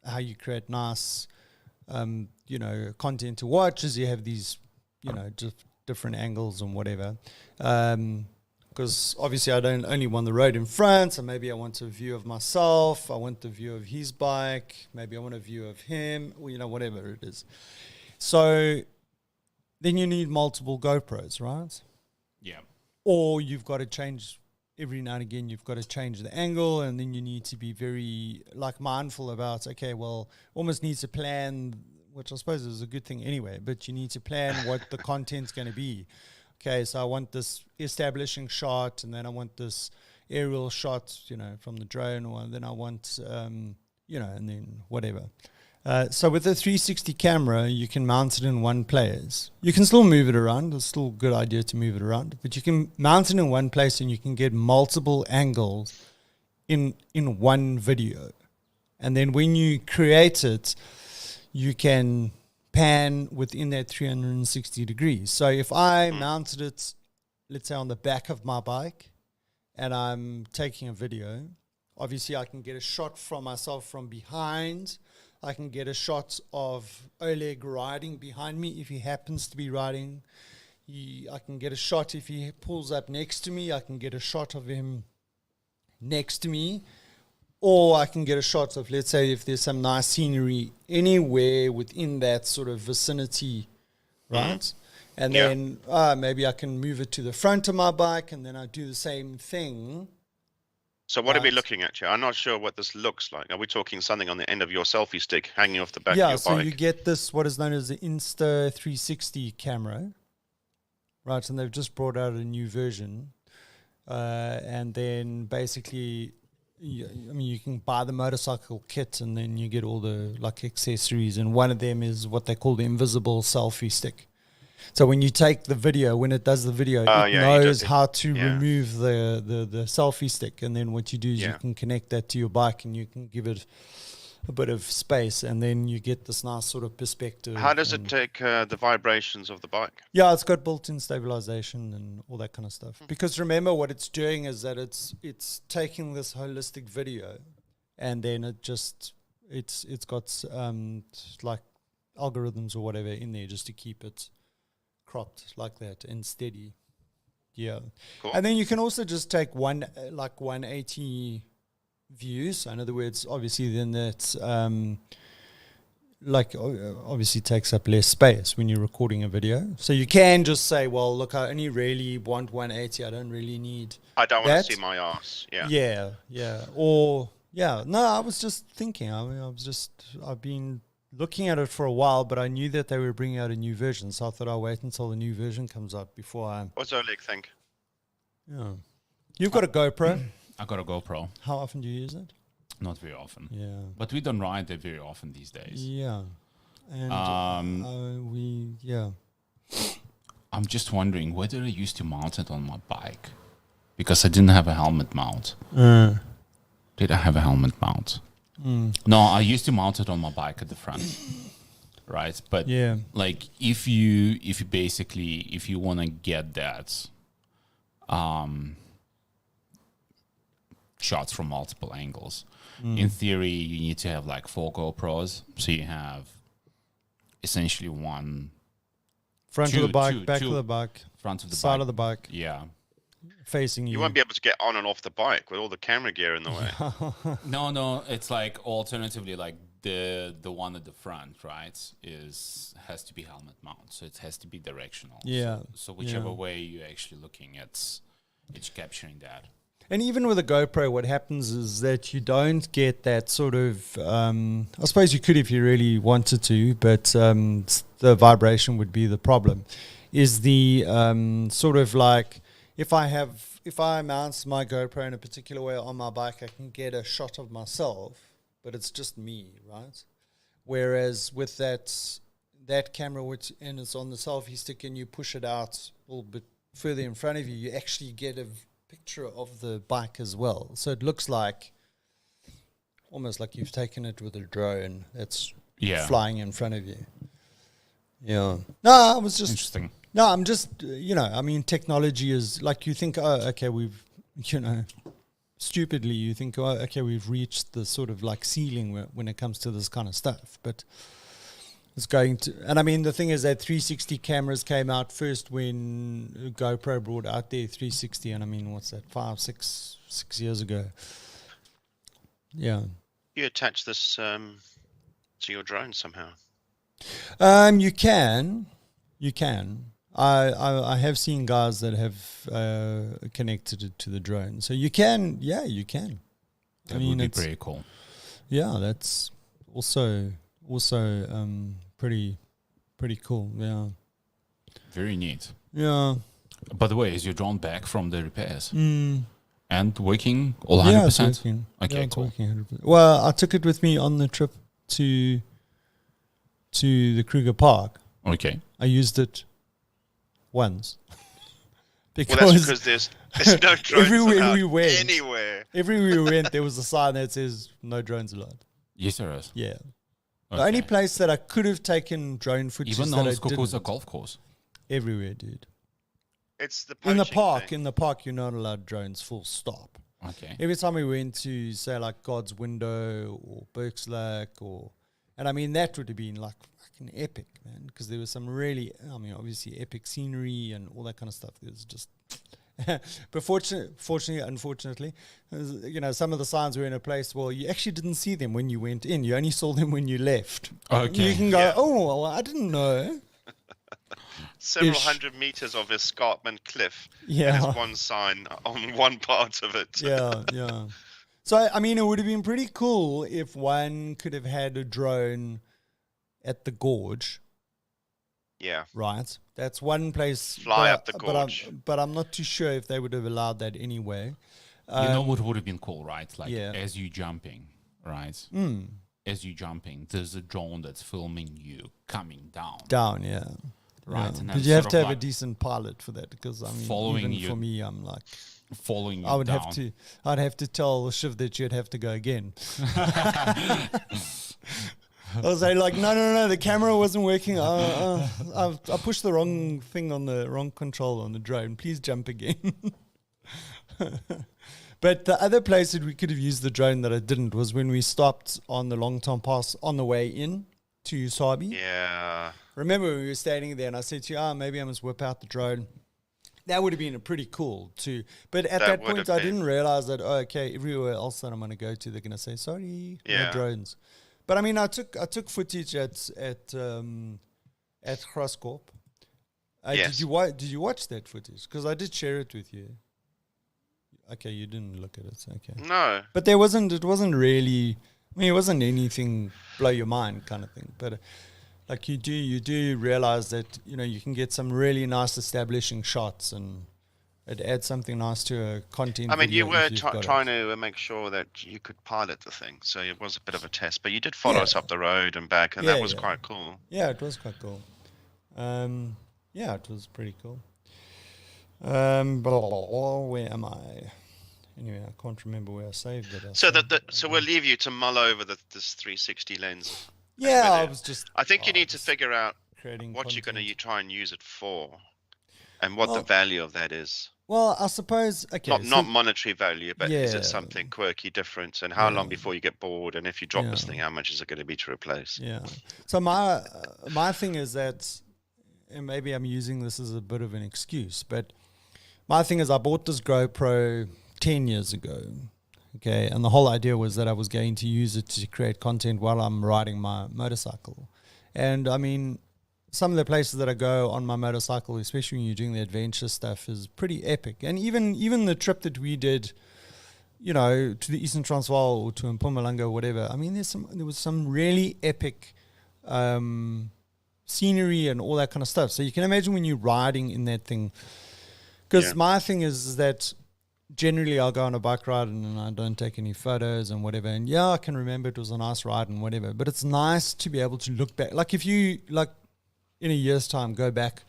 how you create nice, content to watch, is you have these, just different angles and whatever. Because obviously I don't only want the road in front, so maybe I want a view of myself, I want the view of his bike, maybe I want a view of him, whatever it is. So then you need multiple GoPros, right? Yeah. Or you've got to change every now and again you've got to change the angle, and then you need to be very like mindful about, okay, well, almost needs to plan, which I suppose is a good thing anyway, but you need to plan what the content's going to be. Okay, so I want this establishing shot, and then I want this aerial shot, you know, from the drone, or then I want, you know, and then whatever. So with the 360 camera, you can mount it in one place. You can still move it around. It's still a good idea to move it around. But you can mount it in one place, and you can get multiple angles in one video. And then when you create it, you can pan within that 360 degrees. So if I mounted it, let's say, on the back of my bike, and I'm taking a video, obviously I can get a shot from myself from behind. I can get a shot of Oleg riding behind me if he happens to be riding. I can get a shot if he pulls up next to me. I can get a shot of him next to me. Or I can get a shot of, let's say, if there's some nice scenery anywhere within that sort of vicinity, right? And then maybe I can move it to the front of my bike, and then I do the same thing. So what are we looking at here? I'm not sure what this looks like. Are we talking something on the end of your selfie stick hanging off the back of your bike? Yeah, so you get this, what is known as the Insta360 camera, right? And they've just brought out a new version. And then basically, I mean, you can buy the motorcycle kit, and then you get all the like accessories. And one of them is what they call the invisible selfie stick. So when you take the video, when it does the video, it knows how to remove the selfie stick. And then what you do is you can connect that to your bike, and you can give it a bit of space, and then you get this nice sort of perspective. How does it take the vibrations of the bike? Yeah, it's got built-in stabilization and all that kind of stuff. Because remember, what it's doing is that it's taking this holistic video, and then it's got like algorithms or whatever in there just to keep it cropped like that and steady. Yeah. Cool. And then you can also just take 180 views. So in other words, obviously then that's obviously takes up less space when you're recording a video. So you can just say, well, look, I only really want 180. I don't really need I don't want to see my ass. Yeah. Yeah. Or no, I was just thinking. I mean, I've been looking at it for a while, but I knew that they were bringing out a new version, so I thought I'll wait until the new version comes out before I... What's Oleg think? Yeah. You've got a GoPro? I got a GoPro. How often do you use it? Not very often. Yeah. But we don't ride it very often these days. Yeah. And I'm just wondering whether I used to mount it on my bike, because I didn't have a helmet mount. Did I have a helmet mount? No, I used to mount it on my bike at the front, right? But like if you want to get that shots from multiple angles, in theory you need to have like 4 GoPros. So you have essentially one front of the bike, back of the bike, front of the side bike. of the bike. Yeah. Facing you. You won't be able to get on and off the bike with all the camera gear in the way. No, it's like alternatively, like the one at the front, right, has to be helmet mount, so it has to be directional. Yeah. So whichever way you're actually looking at, it's capturing that. And even with a GoPro, what happens is that you don't get that sort of, I suppose you could if you really wanted to, but the vibration would be the problem, is the sort of like, if I mount my GoPro in a particular way on my bike, I can get a shot of myself, but it's just me, right? Whereas with that camera, and it's on the selfie stick, and you push it out a little bit further in front of you, you actually get a picture of the bike as well. So it looks like almost like you've taken it with a drone that's flying in front of you. Yeah. No, I was just interesting. No, I'm just, I mean, technology is like, you think, oh, okay, stupidly you think, oh, okay, we've reached the sort of like ceiling when it comes to this kind of stuff. But it's going to, and I mean, the thing is that 360 cameras came out first when GoPro brought out their 360. And I mean, what's that, 6 years ago? Yeah. You attach this to your drone somehow? You can. I have seen guys that have connected it to the drone. So you can. That would be pretty cool. Yeah, that's also pretty cool. Yeah. Very neat. Yeah. By the way, is your drone back from the repairs? And working all 100%? Yeah, it's working. Okay, it's cool. working 100%. Well, I took it with me on the trip to the Kruger Park. Okay. I used it once. Well, that's because there's no drones everywhere allowed we went, anywhere. everywhere we went, there was a sign that says no drones allowed. Yes, there is. Yeah. Okay. The only place that I could have taken drone footage Even that on I Skoko's a didn't. golf course. Everywhere, dude. It's the In the poaching park, thing. you're not allowed drones. Full stop. Okay. Every time we went to say like God's Window or Berkslack and I mean that would have been like fucking epic, man, because there was some really, I mean, obviously epic scenery and all that kind of stuff. There's just, but unfortunately, you know, some of the signs were in a place where you actually didn't see them when you went in. You only saw them when you left. Okay. You can go, oh, well, I didn't know. Several Ish. 100 meters of escarpment cliff. Yeah. There's one sign on one part of it. Yeah. So, I mean, it would have been pretty cool if one could have had a drone at the gorge, Yeah. right? That's one place. Fly but up the gorge. But I'm not too sure if they would have allowed that anyway. You know what would have been cool, right? Like yeah. as you jumping, right? As you jumping, there's a drone that's filming you coming down. Down, yeah. Right. Yeah. And But then you have sort to of have a like decent pilot for that, because I mean, following even you for me, I'm like, following you I would down. I'd have to tell Shiv that you'd have to go again. I was like, no, the camera wasn't working. I pushed the wrong thing on the wrong control on the drone. Please jump again. But the other place that we could have used the drone that I didn't was when we stopped on the Longtom Pass on the way in to Sabi. Yeah. Remember we were standing there and I said to you, maybe I must whip out the drone. That would have been pretty cool too. But at that would point, have I been. Mm. didn't realize that, everywhere else that I'm going to go to, they're going to say, sorry, no Yeah. drones. But I mean, I took footage at Graskop. Yes. Did you watch that footage? Because I did share it with you. Okay, you didn't look at it. Okay. No. But it wasn't really, I mean, it wasn't anything blow your mind kind of thing. But like you do realize that, you know, you can get some really nice establishing shots and it adds something nice to a content. I mean, you video were if you've got trying it. to make sure that you could pilot the thing. So it was a bit of a test. But you did follow Yeah. us up the road and back, and Yeah, that was yeah. quite cool. Yeah, it was quite cool. Yeah, it was pretty cool. Where am I? Anyway, I can't remember where I saved it. So we'll leave you to mull over this 360 lens. Yeah, I whether- was just. I think you need to just figure out creating what you're going content. to try and use it for, and what the Well, value of that is. Well, I suppose. Okay, Not monetary value, but is Yeah. it something quirky, different, and how long Yeah. before you get bored? And if you drop this Yeah. thing, how much is it going to be to replace? Yeah. So my thing is that, and maybe I'm using this as a bit of an excuse, but my thing is I bought this GoPro 10 years ago. Okay, and the whole idea was that I was going to use it to create content while I'm riding my motorcycle. And I mean, some of the places that I go on my motorcycle, especially when you're doing the adventure stuff, is pretty epic. And even the trip that we did, you know, to the Eastern Transvaal or to Mpumalanga or whatever, I mean, there was some really epic scenery and all that kind of stuff. So you can imagine when you're riding in that thing. Because Yeah. my thing is that generally I'll go on a bike ride and I don't take any photos and whatever. And yeah, I can remember it was a nice ride and whatever. But it's nice to be able to look back. Like if you, like in a year's time, go back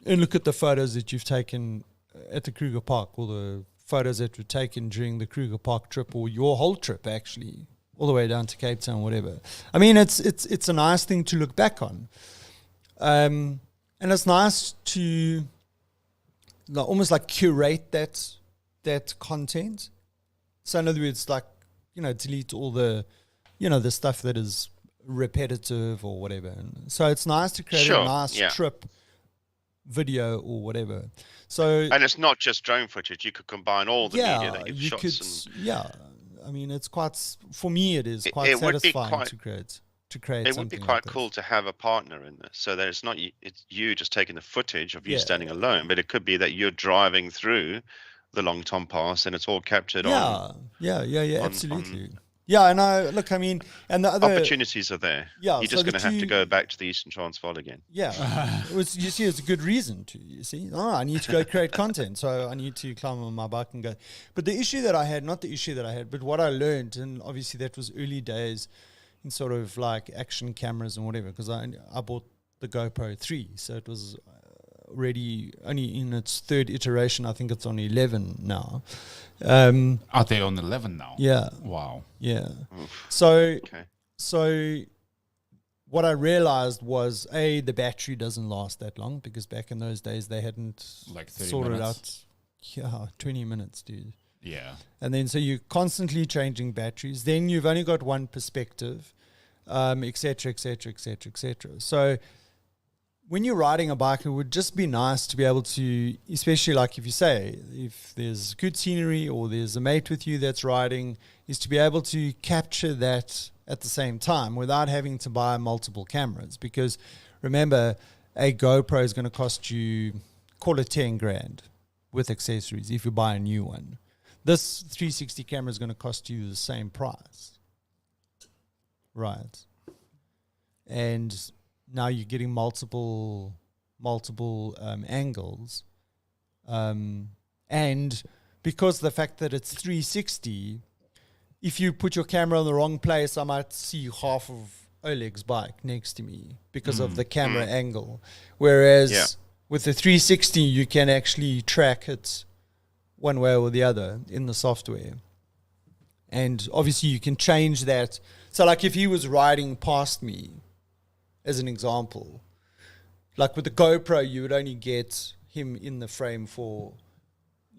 and look at the photos that you've taken at the Kruger Park, or the photos that were taken during the Kruger Park trip, or your whole trip actually, all the way down to Cape Town, whatever. I mean, it's a nice thing to look back on. And it's nice to almost like curate that content. So in other words, like, you know, delete all the, you know, the stuff that is repetitive or whatever. And so it's nice to create Sure, a nice yeah. trip video or whatever. So And it's not just drone footage. You could combine all the media that you've shot. I mean, it's quite, for me, it is quite it would be satisfying quite- to create. to create It would be something quite like cool this. to have a partner in this, so that it's not it's you just taking the footage of you Yeah. standing alone, but it could be that you're driving through the Long Tom Pass and it's all captured on Absolutely. Yeah, and look, I mean, and the other, opportunities are there. yeah, You're so just the going to have to two, go back to the Eastern Transvaal again. yeah, you see, it's a good reason to, you see, I need to go create content, so I need to climb on my bike and go. But the issue that I had, not the issue that I had, but what I learned, and obviously that was early days in sort of like action cameras and whatever, because I bought the GoPro 3, so it was already only in its third iteration. I think it's on 11 now. Are they on 11 now? Yeah. Wow. Yeah. Oof. So, Okay. so what I realized was, the battery doesn't last that long, because back in those days they hadn't Like 30 sorted minutes? out 20 minutes, dude. Yeah. And then so you're constantly changing batteries. Then you've only got one perspective, et cetera, et cetera, et cetera, et cetera. So when you're riding a bike, it would just be nice to be able to, especially like if you say, if there's good scenery or there's a mate with you that's riding, is to be able to capture that at the same time without having to buy multiple cameras. Because remember, a GoPro is going to cost you, call it 10 grand with accessories if you buy a new one. This 360 camera is going to cost you the same price. Right. And now you're getting multiple angles. And because the fact that it's 360, if you put your camera in the wrong place, I might see half of Oleg's bike next to me because of the camera angle. Whereas with the 360, you can actually track it one way or the other in the software. And obviously you can change that. So like if he was riding past me, as an example, like with the GoPro, you would only get him in the frame for,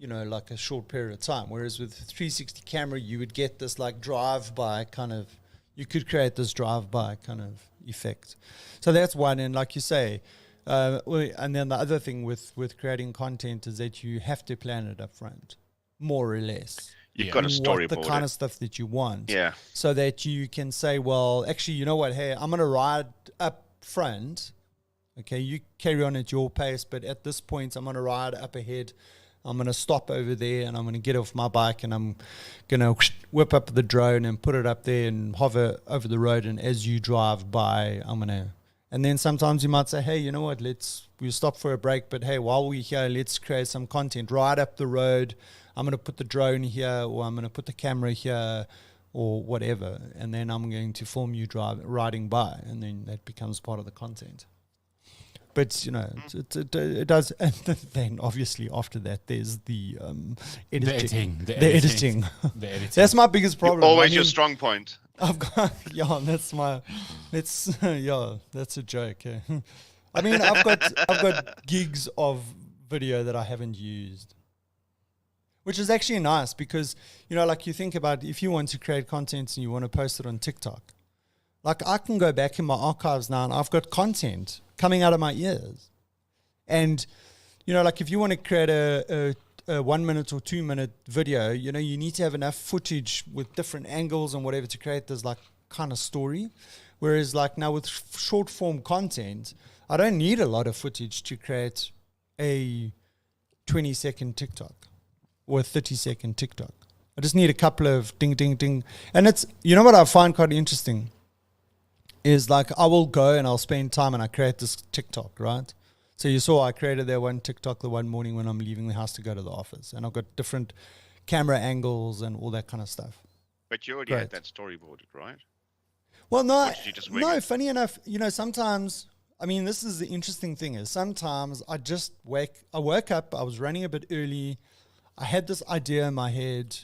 like a short period of time. Whereas with the 360 camera, you would get this like drive-by kind of, you could create this drive-by kind of effect. So that's one. And like you say, and then the other thing with creating content is that you have to plan it up front, more or less. You've got to storyboard the kind of stuff that you want. Yeah. So that you can say, well, actually, you know what? Hey, I'm going to ride up front. Okay, you carry on at your pace, but at this point, I'm going to ride up ahead. I'm going to stop over there and I'm going to get off my bike and I'm going to whip up the drone and put it up there and hover over the road. And as you drive by, I'm going to... And then sometimes you might say, hey, you know what, we'll stop for a break, but hey, while we're here, let's create some content. Right up the road, I'm going to put the drone here, or I'm going to put the camera here, or whatever. And then I'm going to film you riding by, and then that becomes part of the content. But, it does. And then obviously after that, there's the editing. The editing. That's my biggest problem. Always your strong point. I've got, that's a joke. Yeah. I mean, I've got gigs of video that I haven't used, which is actually nice because, like you think about if you want to create content and you want to post it on TikTok, like I can go back in my archives now and I've got content coming out of my ears. And, like if you want to create a 1 minute or 2 minute video, you need to have enough footage with different angles and whatever to create this like kind of story. Whereas like now with short form content, I don't need a lot of footage to create a 20-second TikTok or a 30-second TikTok. I just need a couple of ding, ding, ding. And it's, what I find quite interesting is like I will go and I'll spend time and I create this TikTok, right? So you saw I created that one TikTok the one morning when I'm leaving the house to go to the office. And I've got different camera angles and all that kind of stuff. But you already had that storyboarded, right? Well, no, Or did you just wing it? funny enough, sometimes, I mean, this is the interesting thing is sometimes I just I woke up, I was running a bit early. I had this idea in my head,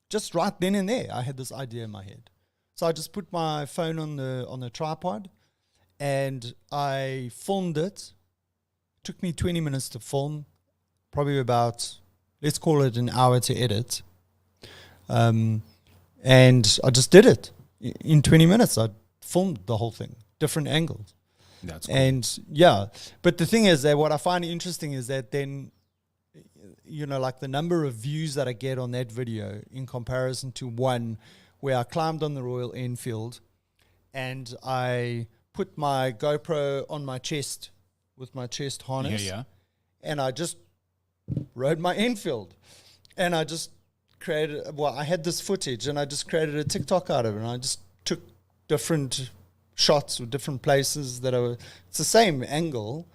just right then and there, I had this idea in my head. So I just put my phone on the tripod and I filmed it. Took me 20 minutes to film, probably about, let's call it an hour to edit. And I just did it. In 20 minutes, I filmed the whole thing, different angles. That's cool. And yeah, but the thing is that what I find interesting is that then, like the number of views that I get on that video in comparison to one where I climbed on the Royal Enfield and I put my GoPro on my chest with my chest harness. Yeah. And I just rode my Enfield. And I just I had this footage and I just created a TikTok out of it. And I just took different shots with different places it's the same angle.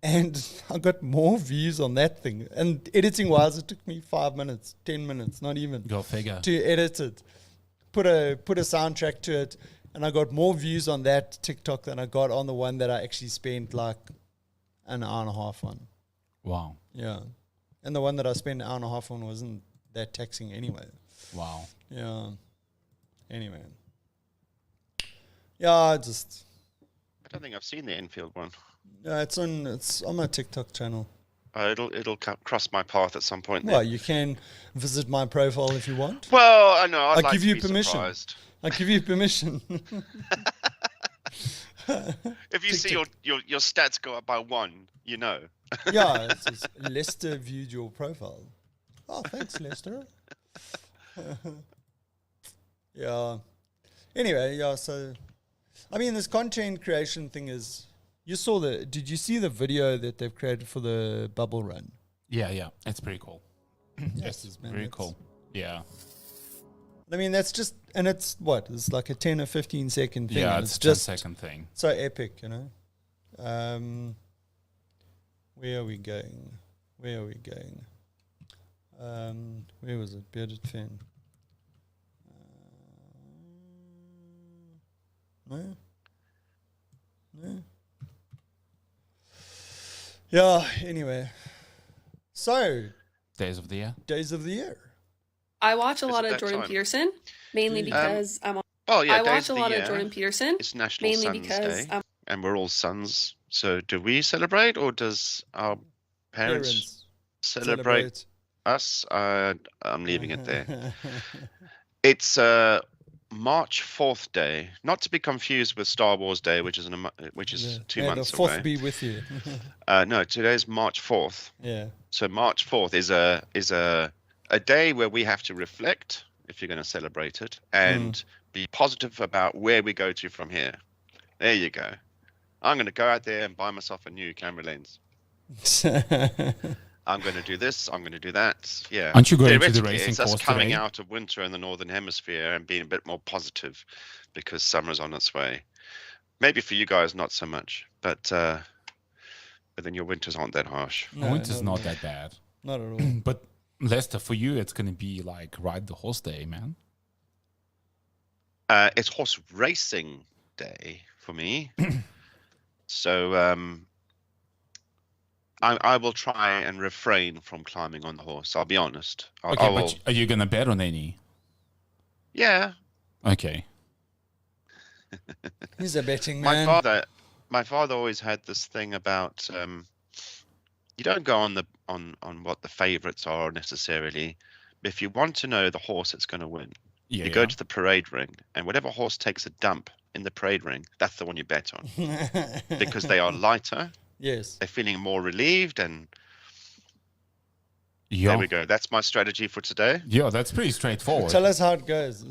And I got more views on that thing. And editing wise, it took me 5 minutes, 10 minutes, not even. Go figure. To edit it. Put a soundtrack to it. And I got more views on that TikTok than I got on the one that I actually spent like an hour and a half on. Wow. Yeah. And the one that I spent an hour and a half on wasn't that taxing anyway. Wow. Yeah. Anyway. Yeah, I don't think I've seen the Enfield one. Yeah, it's on my TikTok channel. It'll cross my path at some point. Well, you can visit my profile if you want. Well, I know. I'll give you permission. I give you permission. If you see your stats go up by 1, you know. Yeah, it says Lester viewed your profile. Oh, thanks, Lester. Yeah. Anyway, yeah, so I mean this content creation thing is did you see the video that they've created for the bubble run? Yeah. It's pretty cool. Yes, It's man, very cool. Yeah. I mean, that's just, and it's it's like a 10 or 15 second thing. Yeah, and it's just 10-second thing. so epic, you know. Where are we going? Where was it? Bearded Fen. No. Yeah, anyway. So, Days of the year. days of the year. I watch a lot of that Jordan time? Peterson, mainly because I'm. Oh yeah, I Days watch a of the lot Year. of Jordan Peterson, It's National mainly Sons because Day, and we're all sons. So do we celebrate, or does our parents celebrate us? I'm leaving it there. It's March 4th Day, not to be confused with Star Wars Day, which is 2 months the fourth away. be with you. No, today's March 4th. Yeah. So March 4th is a day where we have to reflect, if you're going to celebrate it, and be positive about where we go to from here. There you go. I'm going to go out there and buy myself a new camera lens. I'm going to do this. I'm going to do that. Yeah. Aren't you going to the Theoretically, racing it's us course coming today? out of winter in the Northern Hemisphere and being a bit more positive because summer's on its way. Maybe for you guys, not so much, but then your winters aren't that harsh. No, Winter's not at all. that bad. Not at all. But Lester, for you, it's going to be like Ride the Horse Day, man. It's horse racing day for me. So I will try and refrain from climbing on the horse. I'll be honest. Okay, but are you going to bet on any? Yeah. Okay. He's a betting My man. father always had this thing about you don't go on what the favorites are necessarily. If you want to know the horse that's going to win, you go to the parade ring, and whatever horse takes a dump in the parade ring, that's the one you bet on because they are lighter. Yes. They're feeling more relieved, and Yeah. there we go. That's my strategy for today. Yeah, that's pretty straightforward. Tell us how it goes.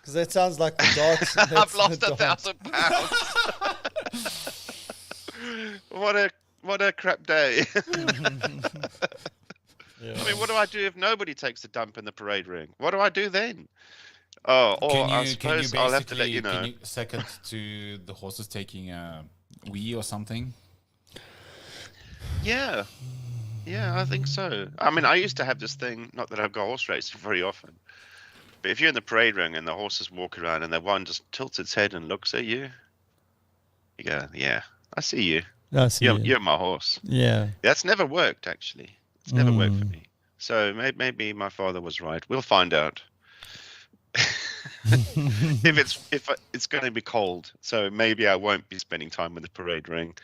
Because that sounds like the darts. I've lost £1,000. What a crap day. Yeah. I mean, what do I do if nobody takes a dump in the parade ring? What do I do then? Oh, or I suppose I'll have to let you know. Can you second to the horses taking a wee or something? Yeah, I think so. I mean, I used to have this thing, not that I go horse racing very often, but if you're in the parade ring and the horses walk around and the one just tilts its head and looks at you, you go, yeah, I see you. I see you. You're my horse. Yeah. That's never worked, actually. It's never worked for me. So maybe my father was right. We'll find out. if it's going to be cold, so maybe I won't be spending time in the parade ring.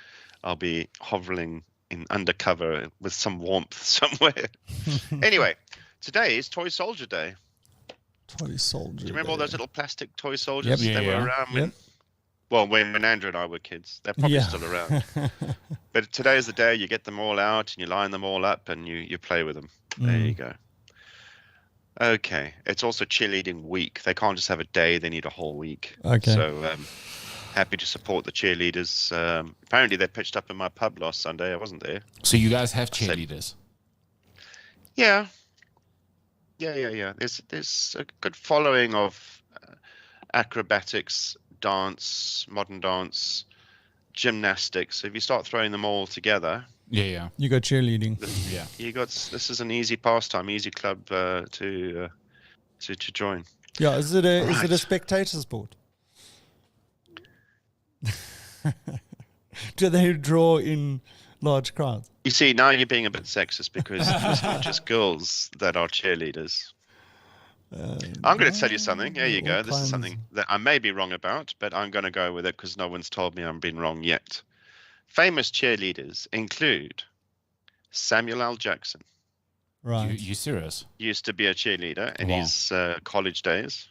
I'll be hovering in undercover with some warmth somewhere. Anyway, today is Toy Soldier Day. Toy Soldier. Do you remember all those little plastic toy soldiers Yep. that Yeah. were around? Yep. When Andrew and I were kids. They're probably still around. But today is the day you get them all out and you line them all up and you play with them. There you go. Okay. It's also cheerleading week. They can't just have a day. They need a whole week. Okay. So happy to support the cheerleaders. Apparently, they pitched up in my pub last Sunday. I wasn't there. So you guys have said- cheerleaders? Yeah. There's a good following of acrobatics, dance, modern dance, gymnastics. So if you start throwing them all together, Yeah. You got cheerleading. Yeah. this is an easy pastime, easy club to join. Yeah, is it a Right. spectator sport? Do they draw in large crowds? You see, now you're being a bit sexist because it's not just girls that are cheerleaders. I'm going to tell you something. There you go. This is something that I may be wrong about, but I'm going to go with it because no one's told me I'm being wrong yet. Famous cheerleaders include Samuel L. Jackson. Right. You serious? Used to be a cheerleader in his college days.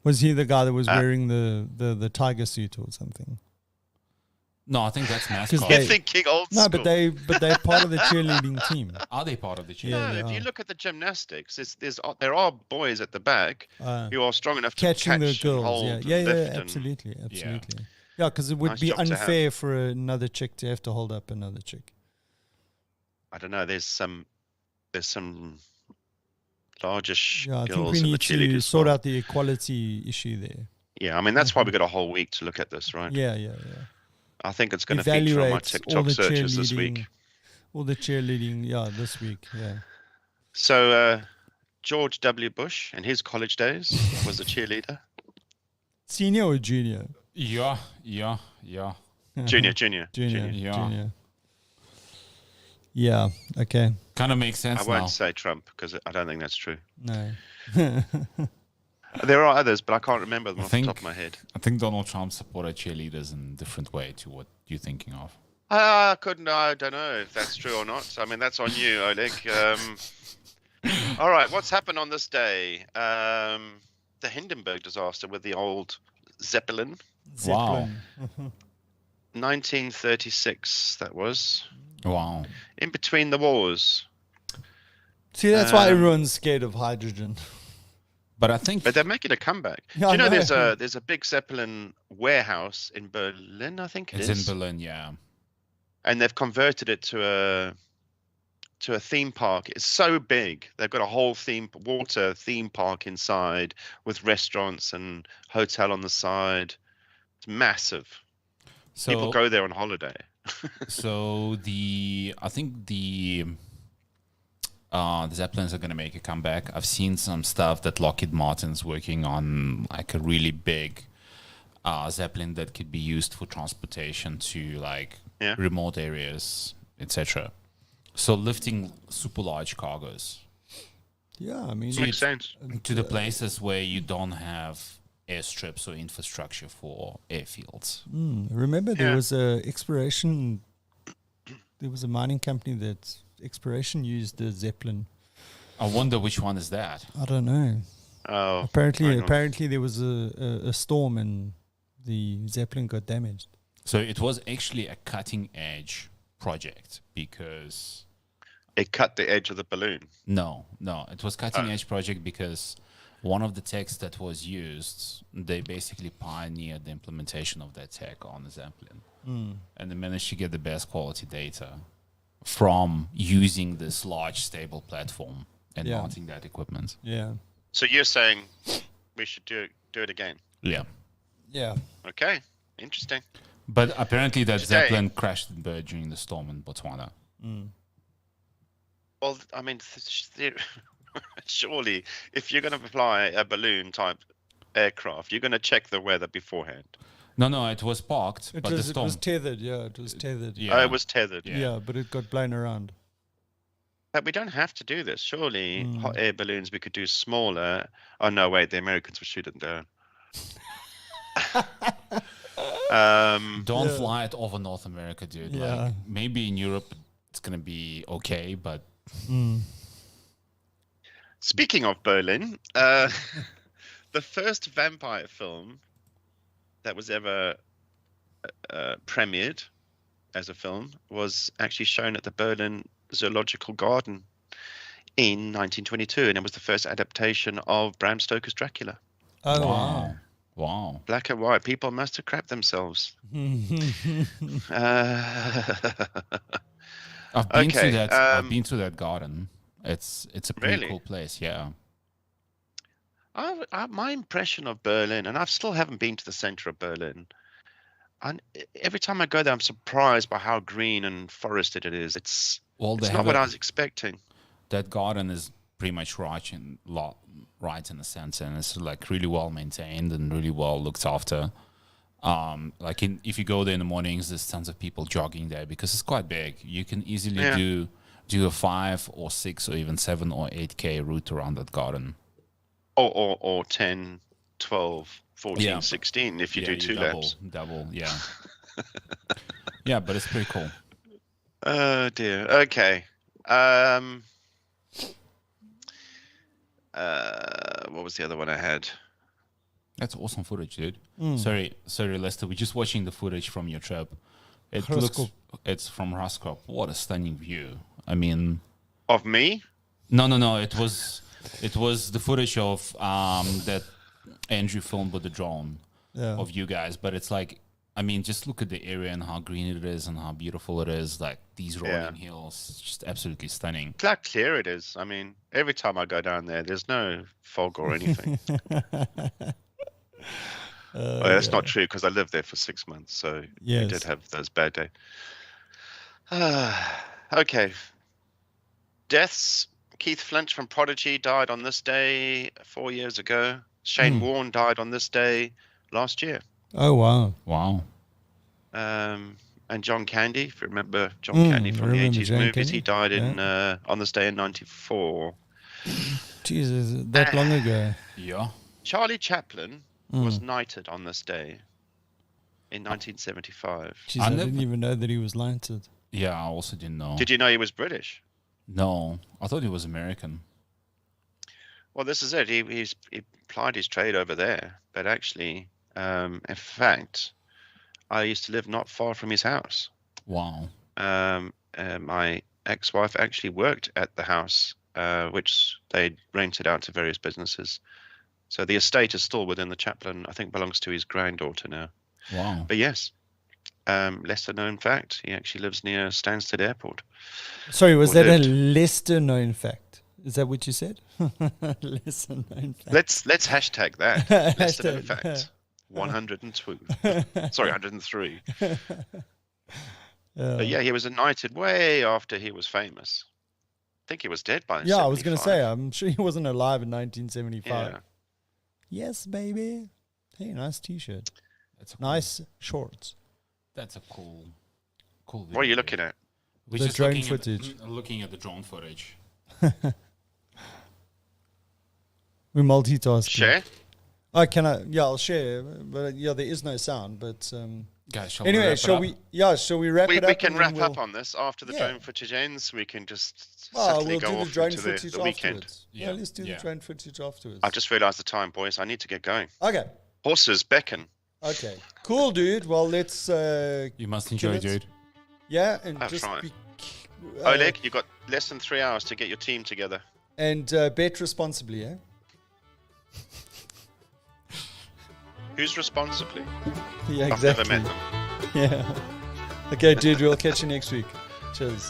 Was he the guy that was wearing the tiger suit or something? No, I think that's mascot. You're thinking old school. No, but they're part of the cheerleading team. Are they part of the cheerleading? Yeah, No, they if you are. look at the gymnastics, there are boys at the back who are strong enough to Catching catch the and girls. hold Yeah, and yeah, lift and- absolutely. Yeah, because it would Nice be job to have. unfair for another chick to have to hold up another chick. I don't know. There's some largish Yeah, I think girls we in the need to cheerleaders. sort out the equality issue there. Yeah, I mean that's why we got a whole week to look at this, right? Yeah. I think it's going to feature on my Evaluate all TikTok the searches this week. cheerleading. All the cheerleading, this week, yeah. So George W. Bush in his college days was a cheerleader. Senior or junior? Yeah. Junior. Junior. Yeah, okay. Kind of makes sense I won't now. say Trump because I don't think that's true. No. There are others, but I can't remember them I off think- the top of my head. I think Donald Trump supported cheerleaders in a different way to what you're thinking of. I don't know if that's true or not. I mean, that's on you, Oleg. All right, what's happened on this day? The Hindenburg disaster with the old Zeppelin. Wow. 1936, that was. Wow. In between the wars. See, that's why everyone's scared of hydrogen. But I think But they're making a comeback. Yeah, Do you know I there's a big Zeppelin warehouse in Berlin, I think it's in Berlin, yeah. And they've converted it to a theme park. It's so big. They've got a whole water theme park inside with restaurants and hotel on the side. It's massive. So People go there on holiday. So I think the Zeppelins are going to make a comeback. I've seen some stuff that Lockheed Martin's working on, like a really big Zeppelin that could be used for transportation to like remote areas, etc. So lifting super large cargoes Yeah, I mean, Makes sense. to the places where you don't have airstrips or infrastructure for airfields. remember there Yeah. was a exploration. There was a mining company that exploration used the Zeppelin. I wonder which one is that. I don't know. Oh, Apparently, hang on. there was a storm and the Zeppelin got damaged. So it was actually a cutting edge project because It cut the edge of the balloon. no, it was cutting edge project because one of the techs that was used, they basically pioneered the implementation of that tech on the Zeppelin, and they managed to get the best quality data from using this large stable platform and Yeah. mounting that equipment. Yeah. So you're saying we should do it again? Yeah, Yeah. Okay, interesting. but apparently that Today- Zeppelin crashed and burned during the storm in Botswana. Well, I mean, surely if you're going to fly a balloon type aircraft, you're going to check the weather beforehand. No, it was parked, It but the was storm. tethered. Yeah, it was tethered. Yeah. It was tethered. Yeah. Yeah, but it got blown around. But we don't have to do this. Surely hot air balloons we could do smaller. Oh, no, wait, the Americans would shoot it down. Don't Yeah. fly it over North America, dude. Yeah. Like maybe in Europe it's gonna be okay, but Speaking of Berlin, the first vampire film that was ever premiered as a film was actually shown at the Berlin Zoological Garden in 1922, and it was the first adaptation of Bram Stoker's Dracula. Oh, wow. wow. Wow. Black and white. People must have crapped themselves. I've been to Okay, that. I've been to that garden. It's a pretty Really? cool place. Yeah. My impression of Berlin, and I still haven't been to the center of Berlin. And every time I go there, I'm surprised by how green and forested it is. It's not what I was expecting. That garden is pretty much right in the center, and it's like really well maintained and really well looked after. If you go there in the mornings, there's tons of people jogging there because it's quite big. You can easily do a 5 or 6 or even 7 or 8K route around that garden. Or 10, 12, 14, 16 if you do 2 laps. Double, yeah. Yeah, but it's pretty cool. Oh dear. Okay. What was the other one I had? That's awesome footage, dude. Sorry, Lester. We're just watching the footage from your trip. It's from Raskop. What a stunning view. I mean, of me? No. It was the footage of that Andrew filmed with the drone of you guys. But it's like, I mean, just look at the area and how green it is and how beautiful it is. Like these rolling hills, it's just absolutely stunning. Look how clear it is. I mean, every time I go down there, there's no fog or anything. Well, that's not true because I lived there for 6 months, so I did have those bad days. Okay. Deaths. Keith Flint from Prodigy died on this day 4 years ago. Shane Warne died on this day last year. Oh, wow. Wow. And John Candy, if you remember John Candy from the 80s movies, he died on this day in 94. Jesus, that long ago. Yeah. Charlie Chaplin was knighted on this day in 1975. Jeez, I didn't even know that he was knighted. Yeah, I also didn't know. Did you know he was British? No, I thought he was American. Well, this is it. He plied his trade over there, but actually, in fact, I used to live not far from his house. Wow. My ex-wife actually worked at the house, which they rented out to various businesses. So the estate is still within the Chaplin. I think belongs to his granddaughter now. Wow. But yes, lesser known fact, he actually lives near Stansted Airport. Sorry, was that a lesser known fact? Is that what you said? Lesser known fact. Let's hashtag that. Lesser known fact. 102. Sorry, 103. But yeah, he was knighted way after he was famous. I think he was dead by 75. I was going to say, I'm sure he wasn't alive in 1975. Yeah. Yes, baby. Hey, nice T-shirt. That's nice shorts. That's a cool video. What are you looking at? We're the just drone looking footage. Looking at the drone footage. We multitasking. Share? Oh, can I? Yeah, I'll share. But there is no sound. But guys, anyway, shall we? Yeah, shall we wrap it up? We can wrap up on this after the drone footage ends. We can just simply go off into the weekend. Yeah, let's do the drone footage afterwards. I've just realised the time, boys. I need to get going. Okay. Horses beckon. Okay. Cool, dude. Well, let's. You must enjoy, dude. Yeah, and That's just right. Oleg, you've got less than 3 hours to get your team together. And bet responsibly, eh? Who's responsibly? Yeah, exactly. I've never met them. Yeah. Okay, dude. We'll catch you next week. Cheers.